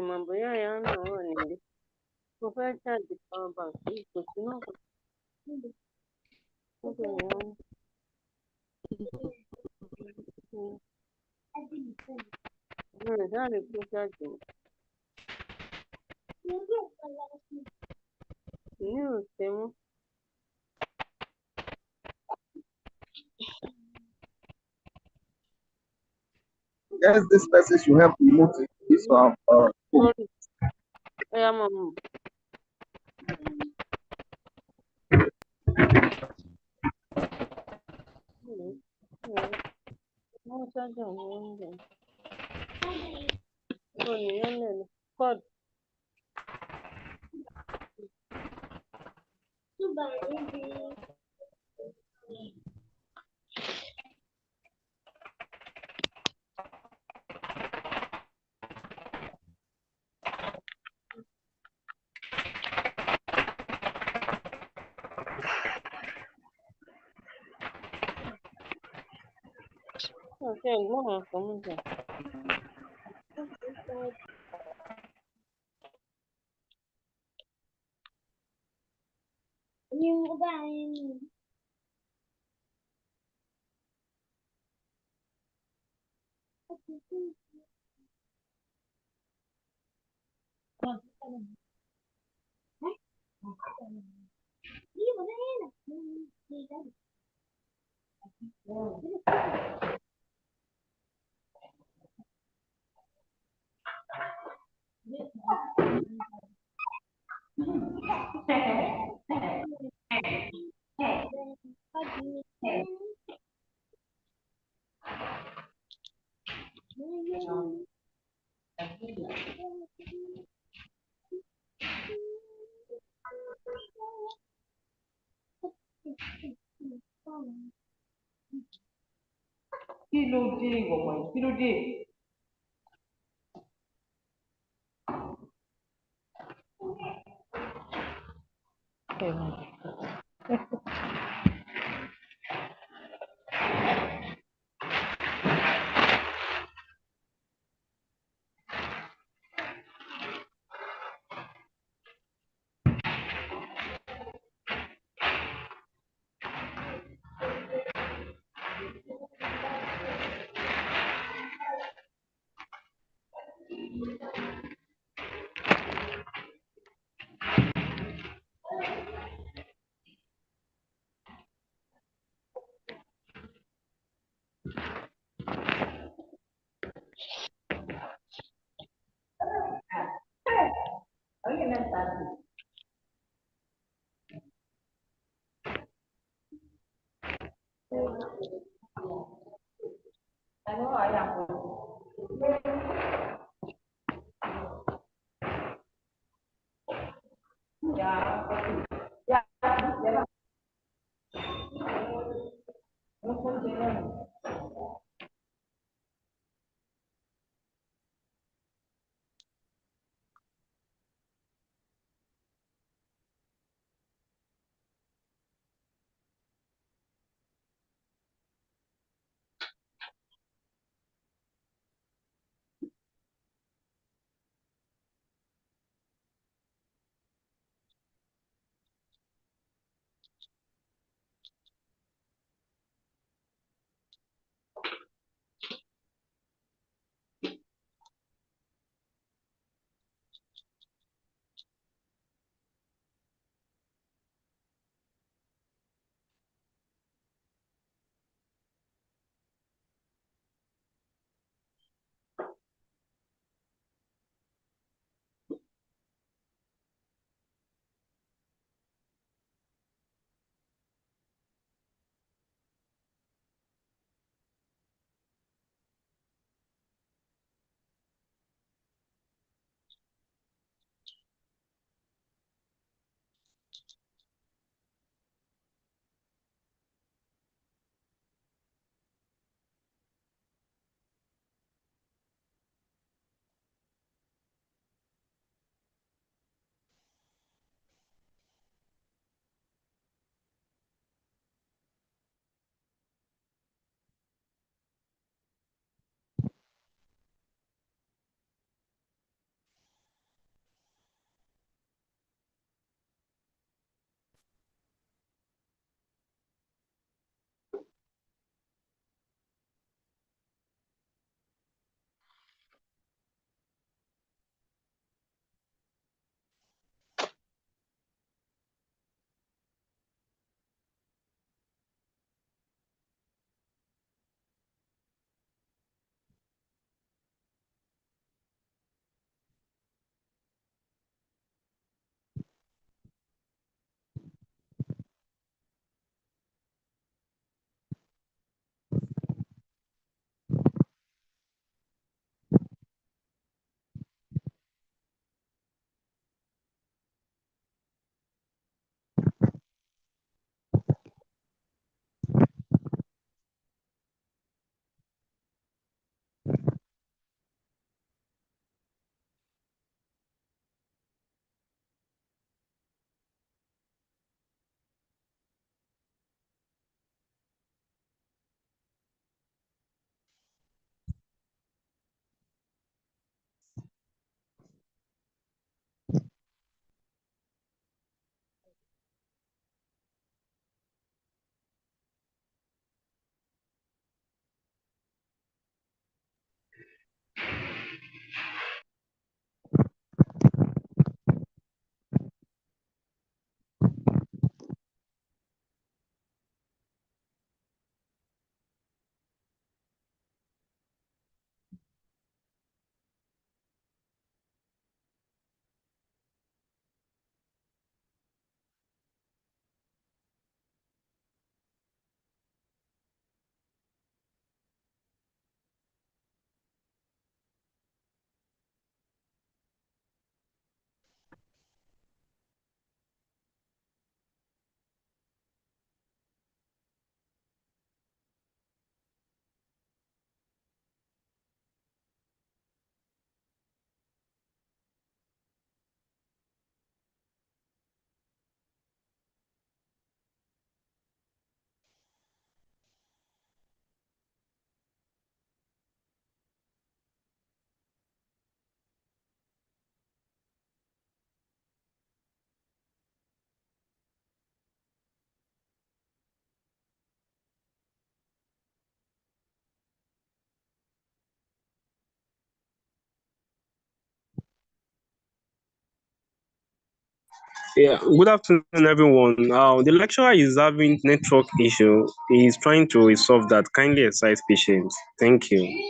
Mambo haya naona kufanya charge power bank iko sino nadhani ku charge ni usemo Guess this person should help remove this one. ya mama no charge ni nene code okay no kama kí ló dé Yeah, good afternoon, everyone. The lecturer is having network issue. He is trying to resolve that. Kindly exercise patience. Thank you.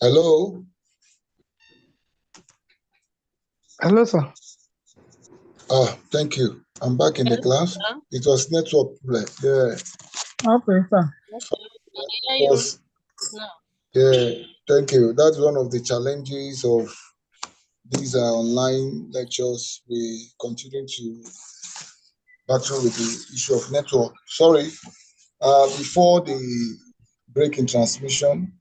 Hello. Hello, sir. Thank you. I'm back in the class. Hello, It was network problem. Yeah. Okay, sir. I hear It you was, now. yeah. Thank you. That's one of the challenges of these online lectures. We continue to battle with the issue of network. Sorry. Before the break in transmission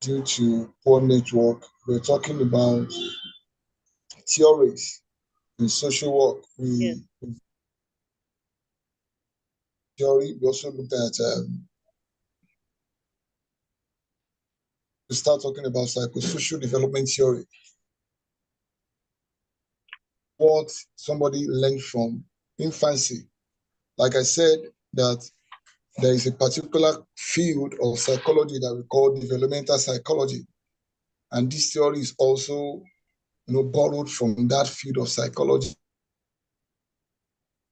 due to poor network, we're talking about theories in social work. Yes. We also looked at we start talking about psychosocial development theory. What somebody learned from infancy. Like I said, that there is a particular field of psychology that we call developmental psychology. And this theory is also borrowed from that field of psychology.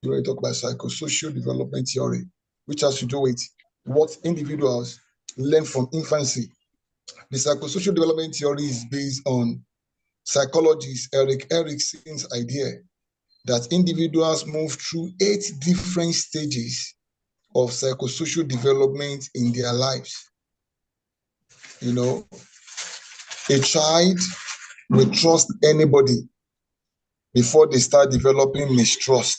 We talk about psychosocial development theory, which has to do with what individuals learn from infancy. The psychosocial development theory is based on psychologist Erik Erikson's idea that individuals move through 8 different stages of psychosocial development in their lives. A child will trust anybody before they start developing mistrust.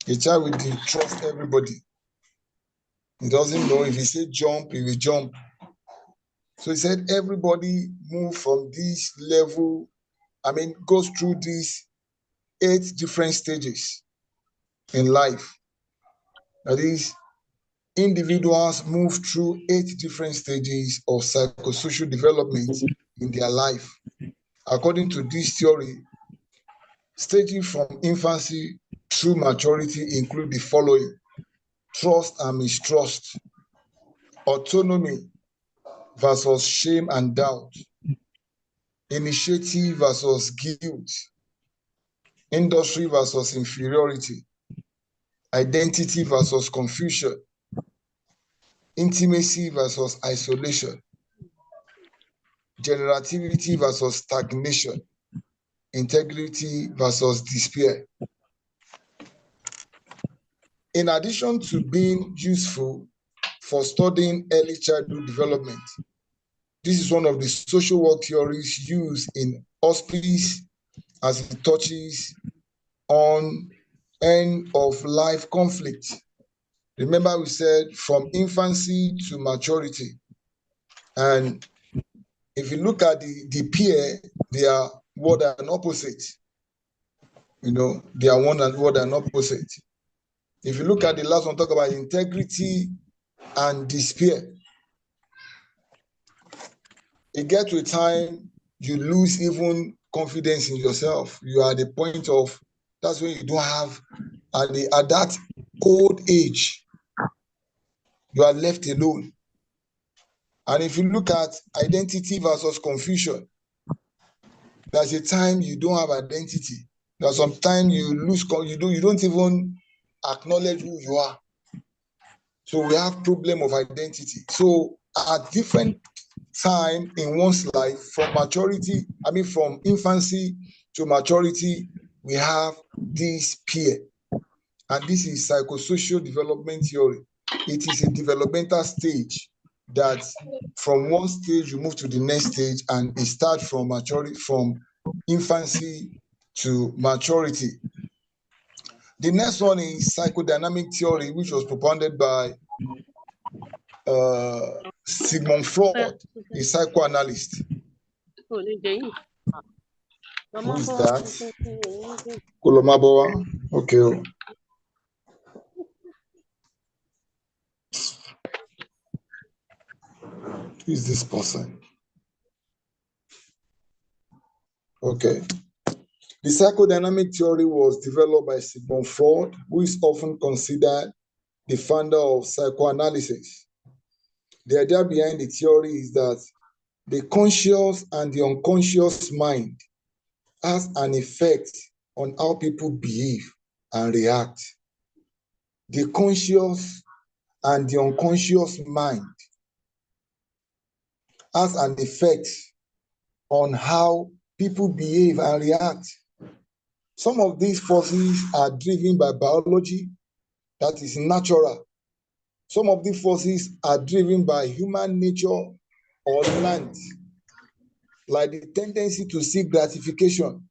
A child will trust everybody. He doesn't know if he say jump, he will jump. So he said everybody move from this level, goes through these 8 different stages. in life. That is, individuals move through 8 different stages of psychosocial development in their life. According to this theory, stages from infancy through maturity include the following: trust and mistrust, autonomy versus shame and doubt, initiative versus guilt, industry versus inferiority, identity versus confusion, intimacy versus isolation, generativity versus stagnation, integrity versus despair. In addition to being useful for studying early childhood development, this is one of the social work theories used in hospice as it touches on end-of-life conflict. Remember, we said from infancy to maturity. And if you look at the peer, they are one and opposite. They are one and opposite. If you look at the last one, talk about integrity and despair. It gets to a time you lose even confidence in yourself. You are at the point of, that's when you don't have, at that old age, you are left alone. And if you look at identity versus confusion, there's a time you don't have identity. There's some time you lose, you don't even acknowledge who you are. So we have problem of identity. So at different time in one's life, from infancy to maturity, we have this peer. And this is psychosocial development theory. It is a developmental stage that from one stage you move to the next stage, and it starts from infancy to maturity. The next one is psychodynamic theory, which was propounded by Sigmund Freud, a psychoanalyst. Who is that? Kolomabowa? Okay. Who is this person? Okay. The psychodynamic theory was developed by Sigmund Freud, who is often considered the founder of psychoanalysis. The idea behind the theory is that the conscious and the unconscious mind has an effect on how people behave and react. The conscious and the unconscious mind has an effect on how people behave and react. Some of these forces are driven by biology, that is natural. Some of these forces are driven by human nature or learned, like the tendency to seek gratification.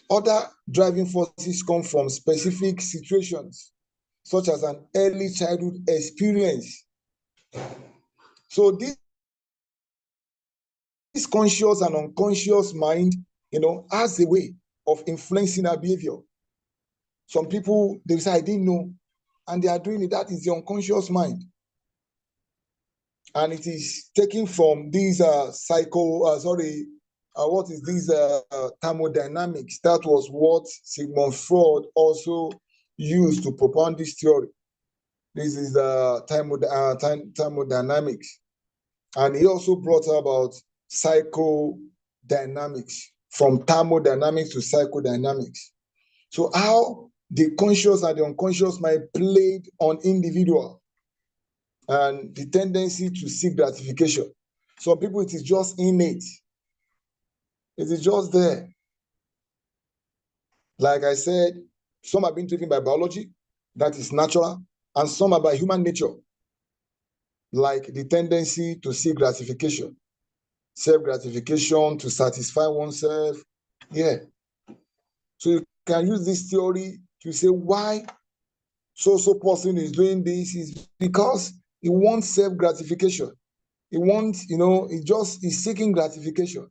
Other driving forces come from specific situations, such as an early childhood experience. So this conscious and unconscious mind, has a way of influencing our behavior. Some people, they say, I didn't know, and they are doing it. That is the unconscious mind. And it is taken from these thermodynamics. That was what Sigmund Freud also used to propound this theory. This is thermodynamics. And he also brought about psychodynamics, from thermodynamics to psychodynamics. So how the conscious and the unconscious mind played on individual and the tendency to seek gratification. Some people, it is just innate. It is just there. Like I said, some are being driven by biology, that is natural, and some are by human nature, like the tendency to seek gratification, self-gratification, to satisfy oneself. Yeah. So you can use this theory to say why so person is doing this is because he wants self-gratification. He wants, he's seeking gratification.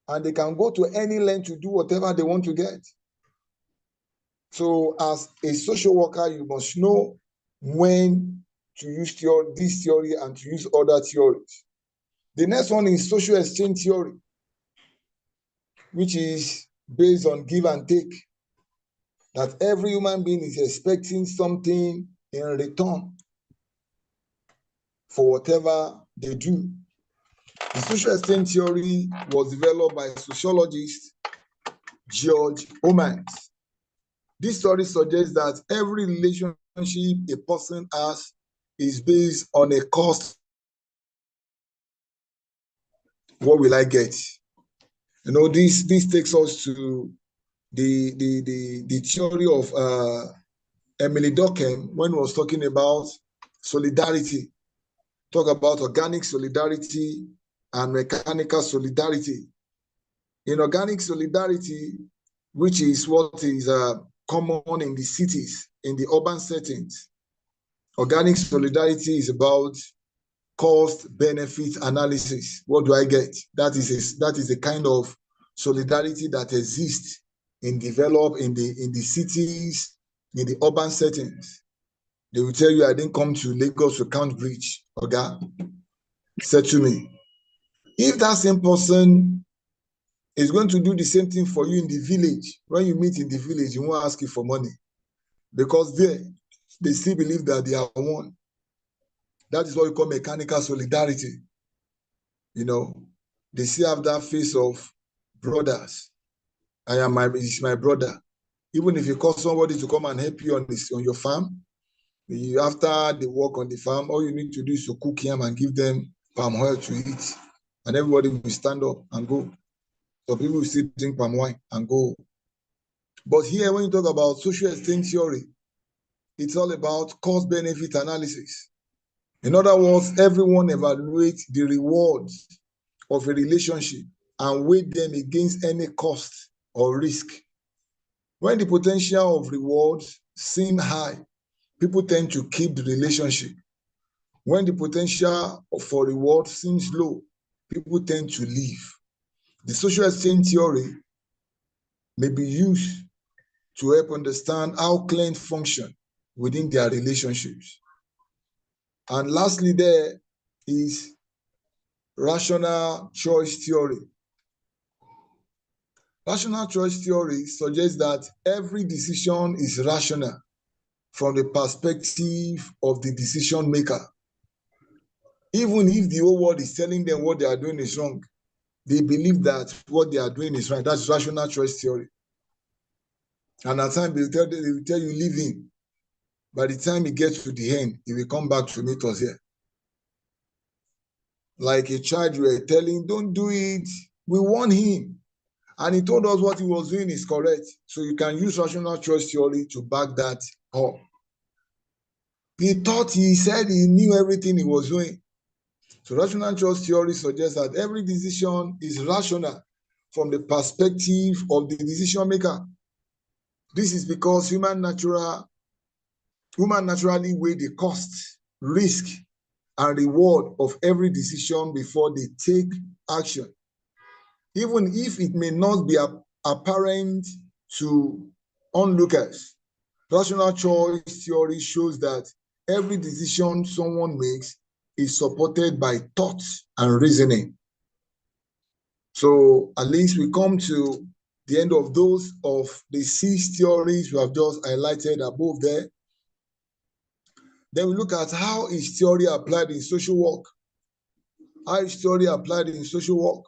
And they can go to any length to do whatever they want to get. So as a social worker, you must know when to use this theory and to use other theories. The next one is social exchange theory, which is based on give and take, that every human being is expecting something in return for whatever they do. The social exchange theory was developed by sociologist George Omans. This theory suggests that every relationship a person has is based on a cost. What will I get? You know, this takes us to the theory of Emily Durkheim when he was talking about solidarity. Talk about organic solidarity and mechanical solidarity. In organic solidarity, which is what is common in the cities, in the urban settings, organic solidarity is about cost-benefit analysis. What do I get? That is a kind of solidarity that exists in the cities, in the urban settings. They will tell you, I didn't come to Lagos to count bridge. Okay? Said to me, if that same person is going to do the same thing for you in the village, when you meet in the village, you won't ask you for money. Because there, they still believe that they are one. That is what we call mechanical solidarity. You know, they still have that face of brothers. It's my brother. Even if you call somebody to come and help you on your farm, after they work on the farm, all you need to do is to cook him and give them palm oil to eat. And everybody will stand up and go. So people will still drink palm wine and go. But here, when you talk about social exchange theory, it's all about cost-benefit analysis. In other words, everyone evaluates the rewards of a relationship and weigh them against any cost or risk. When the potential of rewards seem high, people tend to keep the relationship. When the potential for reward seems low, people tend to leave. The social exchange theory may be used to help understand how clients function within their relationships. And lastly, there is rational choice theory. Rational choice theory suggests that every decision is rational from the perspective of the decision maker. Even if the whole world is telling them what they are doing is wrong, they believe that what they are doing is right. That's rational choice theory. And at times they will tell you, leave him. By the time he gets to the end, he will come back to meet us here. Like a child, you were telling, don't do it. We warn him. And he told us what he was doing is correct. So you can use rational choice theory to back that up. He said he knew everything he was doing. So rational choice theory suggests that every decision is rational from the perspective of the decision maker. This is because human naturally weigh the cost, risk, and reward of every decision before they take action. Even if it may not be apparent to onlookers, rational choice theory shows that every decision someone makes is supported by thoughts and reasoning. So at least we come to the end of those of the 6 theories we have just highlighted above there. Then we look at how is theory applied in social work. How is theory applied in social work?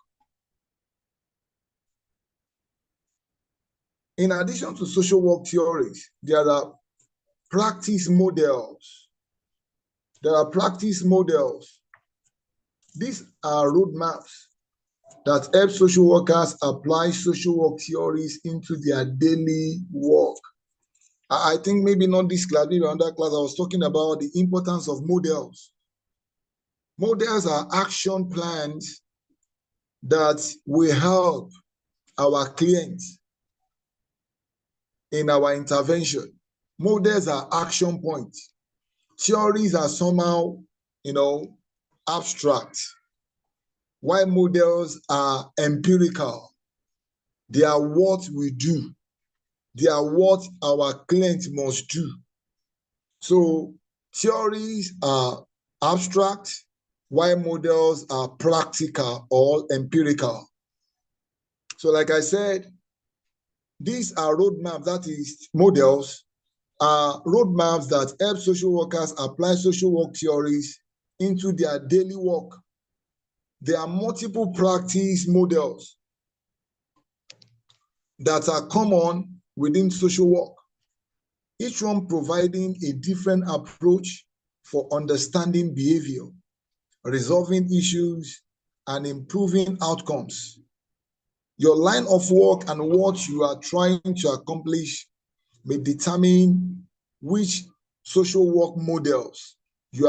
In addition to social work theories, there are practice models. There are practice models. These are roadmaps that help social workers apply social work theories into their daily work. I think maybe not this class, maybe another class, I was talking about the importance of models. Models are action plans that will help our clients in our intervention. Models are action points. Theories are somehow, abstract. While models are empirical. They are what we do. They are what our client must do. So theories are abstract, while models are practical or empirical. So like I said, these are roadmaps, that is models, are roadmaps that help social workers apply social work theories into their daily work. There are multiple practice models that are common within social work, each one providing a different approach for understanding behavior, resolving issues, and improving outcomes. Your line of work and what you are trying to accomplish may determine which social work models you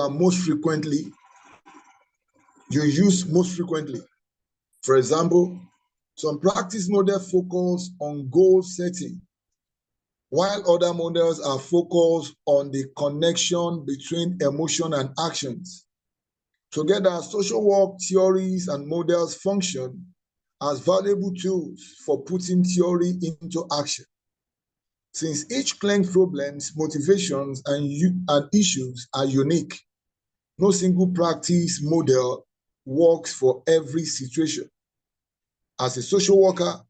use most frequently. For example, some practice models focus on goal setting, while other models are focused on the connection between emotion and actions. Together, social work theories and models function as valuable tools for putting theory into action. Since each client's problems, motivations, and issues are unique, no single practice model works for every situation. As a social worker,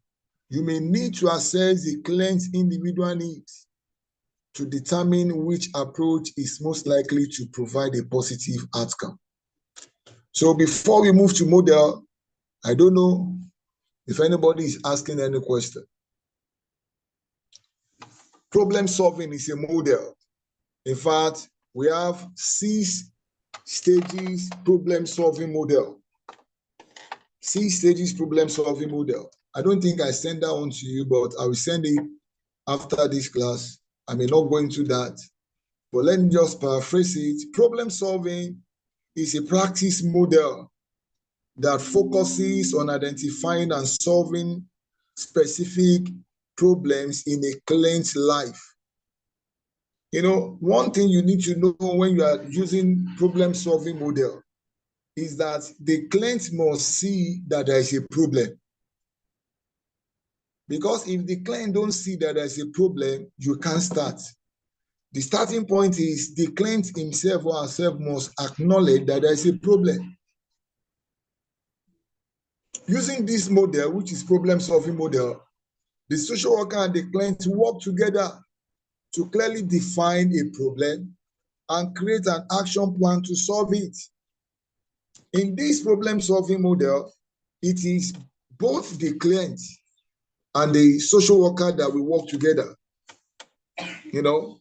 you may need to assess the client's individual needs to determine which approach is most likely to provide a positive outcome. So before we move to model, I don't know if anybody is asking any question. Problem solving is a model. In fact, we have 6 stages problem solving model. 6 stages problem solving model. I don't think I sent that one to you, but I will send it after this class. I may not go into that, but let me just paraphrase it. Problem solving is a practice model that focuses on identifying and solving specific problems in a client's life. You know, one thing you need to know when you are using problem-solving model is that the client must see that there is a problem. Because if the client don't see that there is a problem, you can't start. The starting point is the client himself or herself must acknowledge that there is a problem. Using this model, which is problem-solving model, the social worker and the client work together to clearly define a problem and create an action plan to solve it. In this problem-solving model, it is both the client and the social worker that will work together. You know,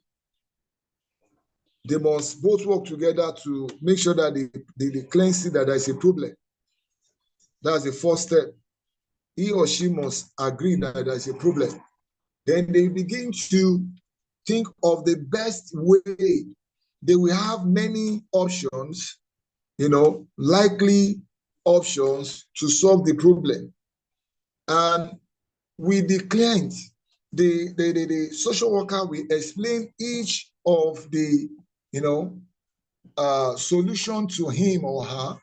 they must both work together to make sure that the client see that there is a problem. That's the first step. He or she must agree that there is a problem. Then they begin to think of the best way. They will have many options, you know, likely options to solve the problem. And with the client, the social worker will explain each of the, you know, solution to him or her,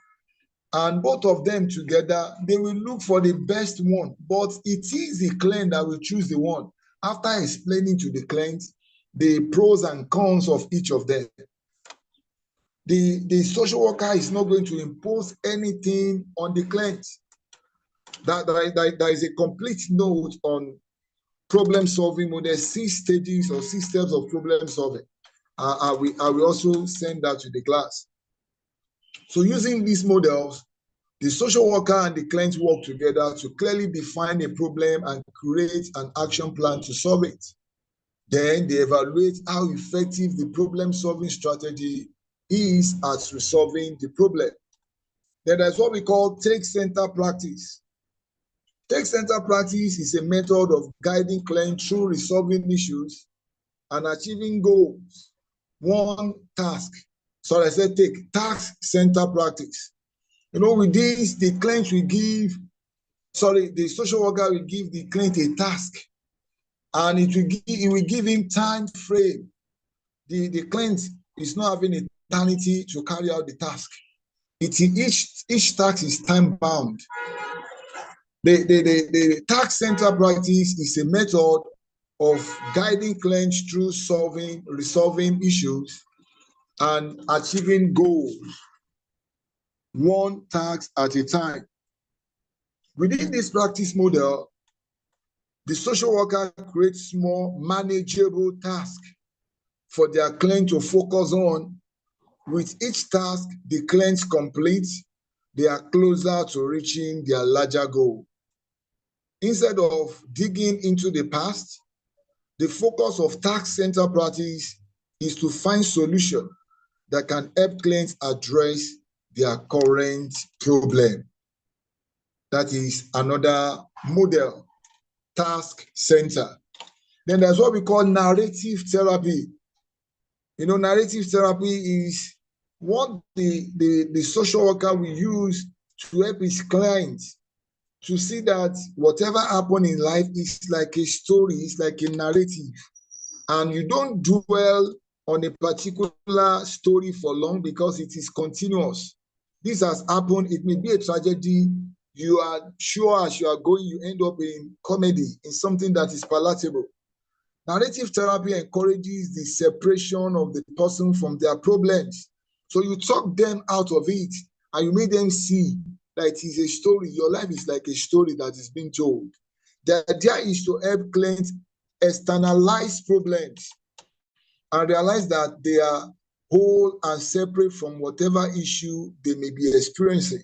and both of them together, they will look for the best one. But it is the client that will choose the one after explaining to the client the pros and cons of each of them. The social worker is not going to impose anything on the client. That is a complete note on problem solving model, 6 stages or 6 steps of problem solving. I will also send that to the class. So using these models, the social worker and the client work together to clearly define a problem and create an action plan to solve it. Then they evaluate how effective the problem-solving strategy is at resolving the problem. Then there's what we call take-center practice. Take-center practice is a method of guiding clients through resolving issues and achieving goals. One task. Sorry, I said take. Task-center practice. You know, with this, the client will give, the social worker will give the client a task, and it will give him time frame. The client is not having eternity to carry out the task. Each task is time bound. The task center practice is a method of guiding clients through resolving issues and achieving goals, one task at a time. Within this practice model, the social worker creates more manageable tasks for their client to focus on. With each task the clients complete, they are closer to reaching their larger goal. Instead of digging into the past, the focus of task center practice is to find solutions that can help clients address their current problem. That is another model, task center. Then there's what we call narrative therapy. You know, narrative therapy is what the social worker will use to help his clients to see that whatever happened in life is like a story, it's like a narrative. And you don't dwell on a particular story for long because it is continuous. This has happened, it may be a tragedy. You are sure as you are going, you end up in comedy, in something that is palatable. Narrative therapy encourages the separation of the person from their problems. So you talk them out of it and you make them see that it is a story. Your life is like a story that is being told. The idea is to help clients externalize problems and realize that they are whole and separate from whatever issue they may be experiencing.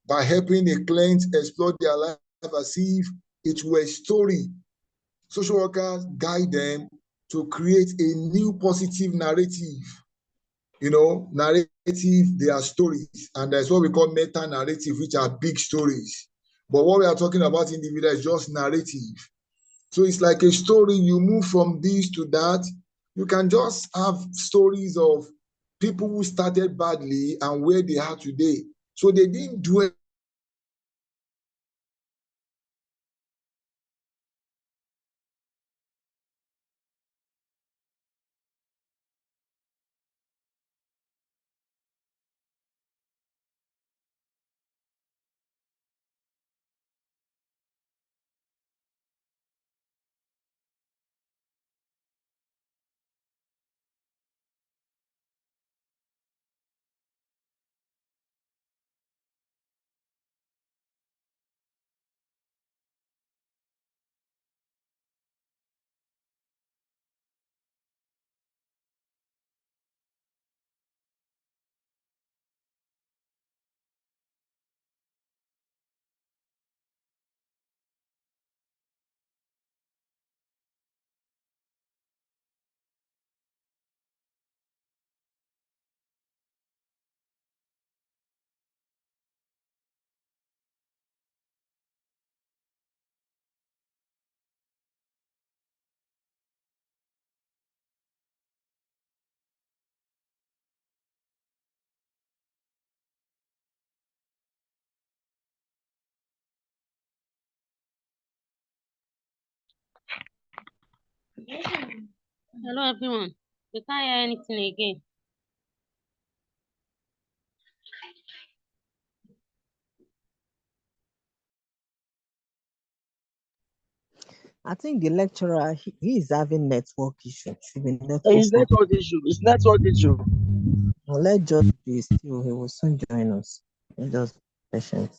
By helping the client explore their life as if it were a story, social workers guide them to create a new positive narrative. You know, narrative, they are stories, and that's what we call meta narrative, which are big stories. But what we are talking about individual is just narrative. So it's like a story. You move from this to that. You can just have stories of people who started badly and where they are today. So they didn't do it. Hello, everyone. We can't hear anything again. I think the lecturer, he is having network issue. Should be network. It's network issue. It's network issue. Well, let's just be still. He will soon join us. Let's just be patient.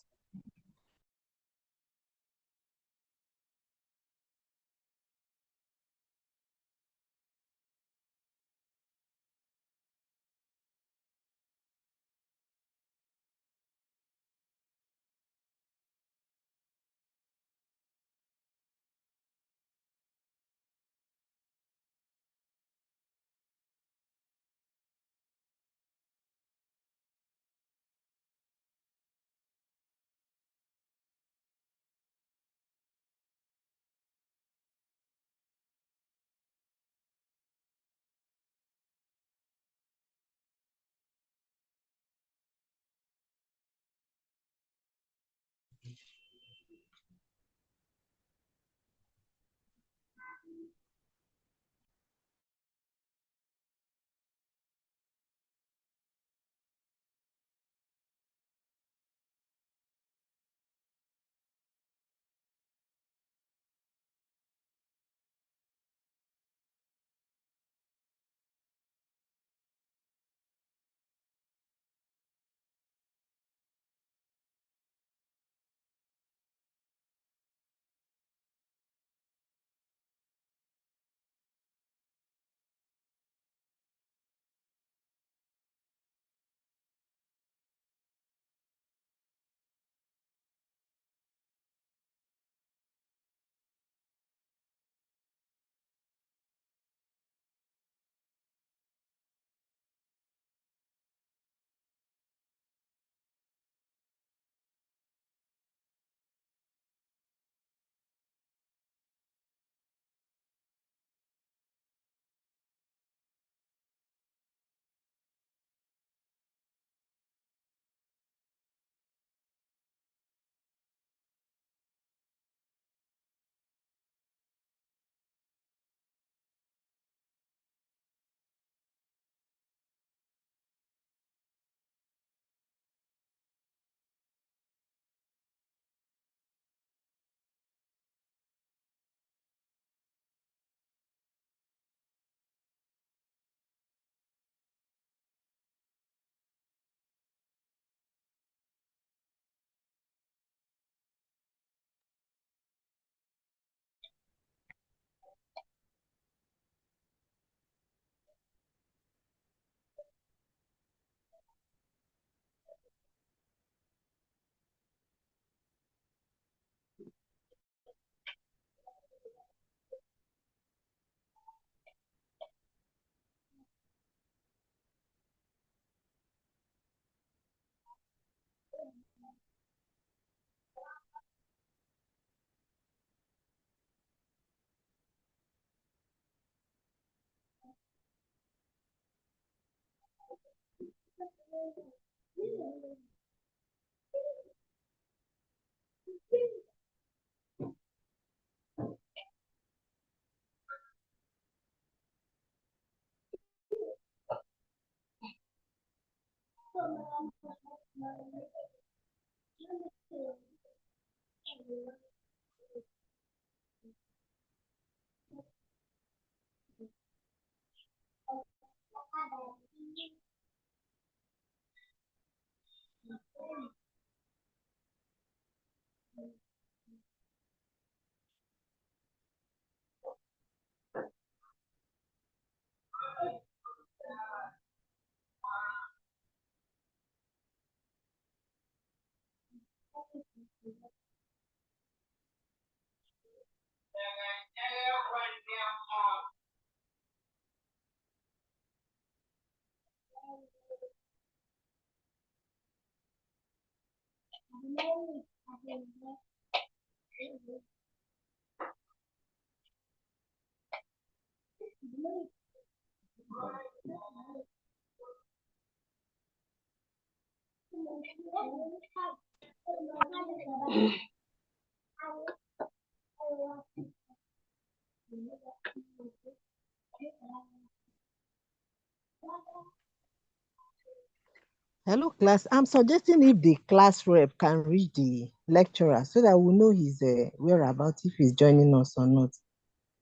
Hello, class. I'm suggesting if the class rep can reach the lecturer so that we know his whereabouts, if he's joining us or not.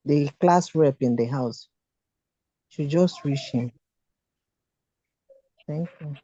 The class rep in the house should just reach him. Thank you.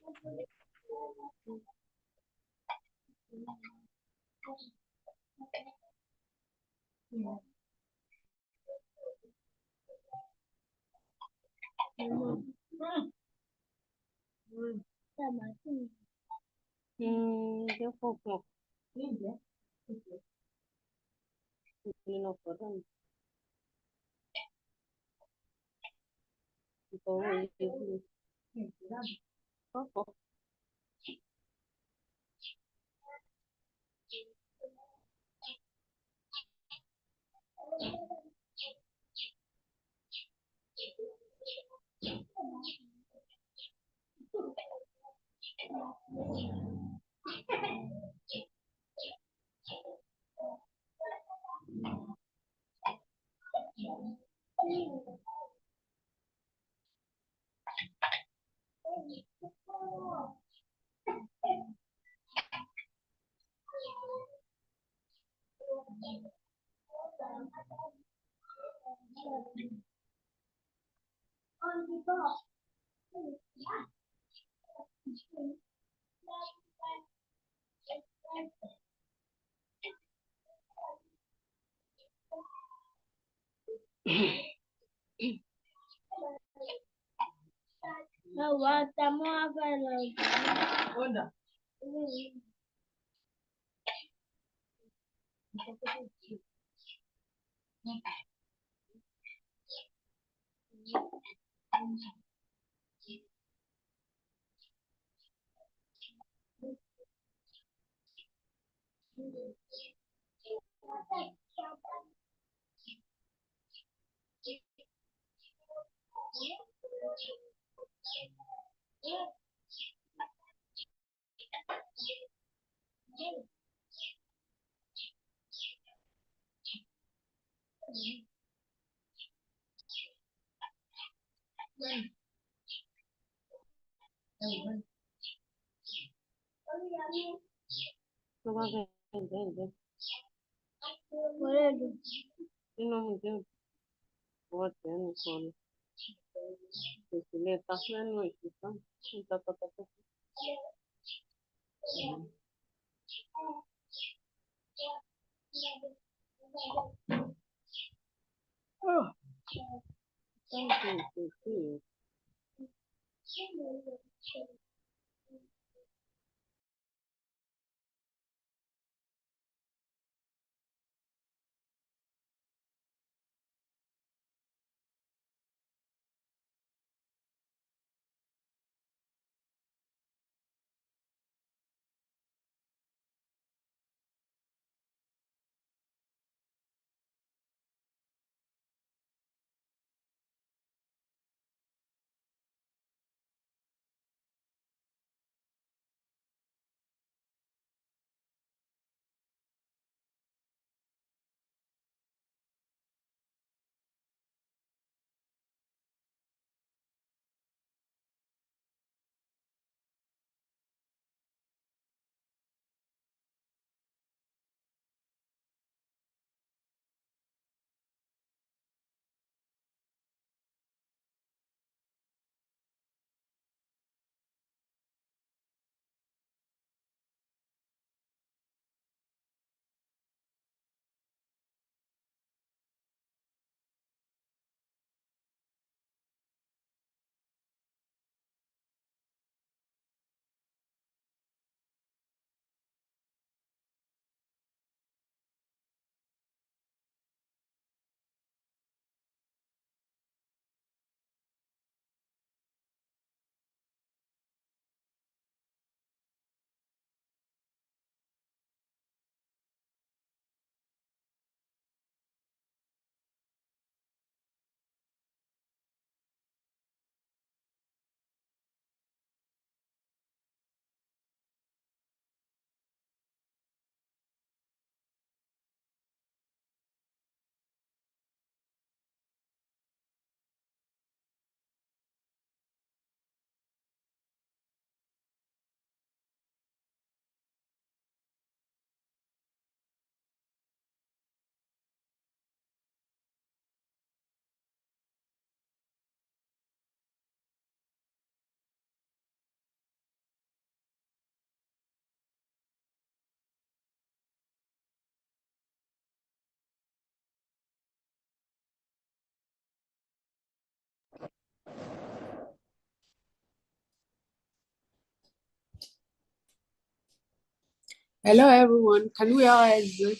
Hello, everyone. Can we all exit?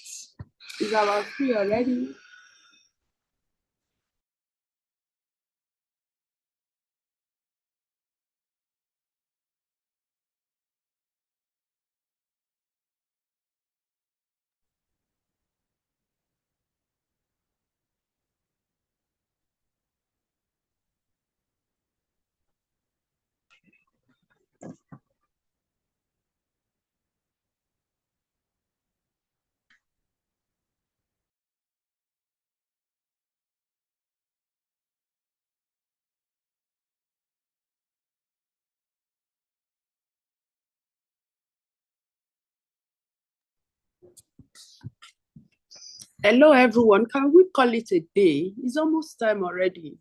Is our free already? Hello, everyone. Can we call it a day? It's almost time already.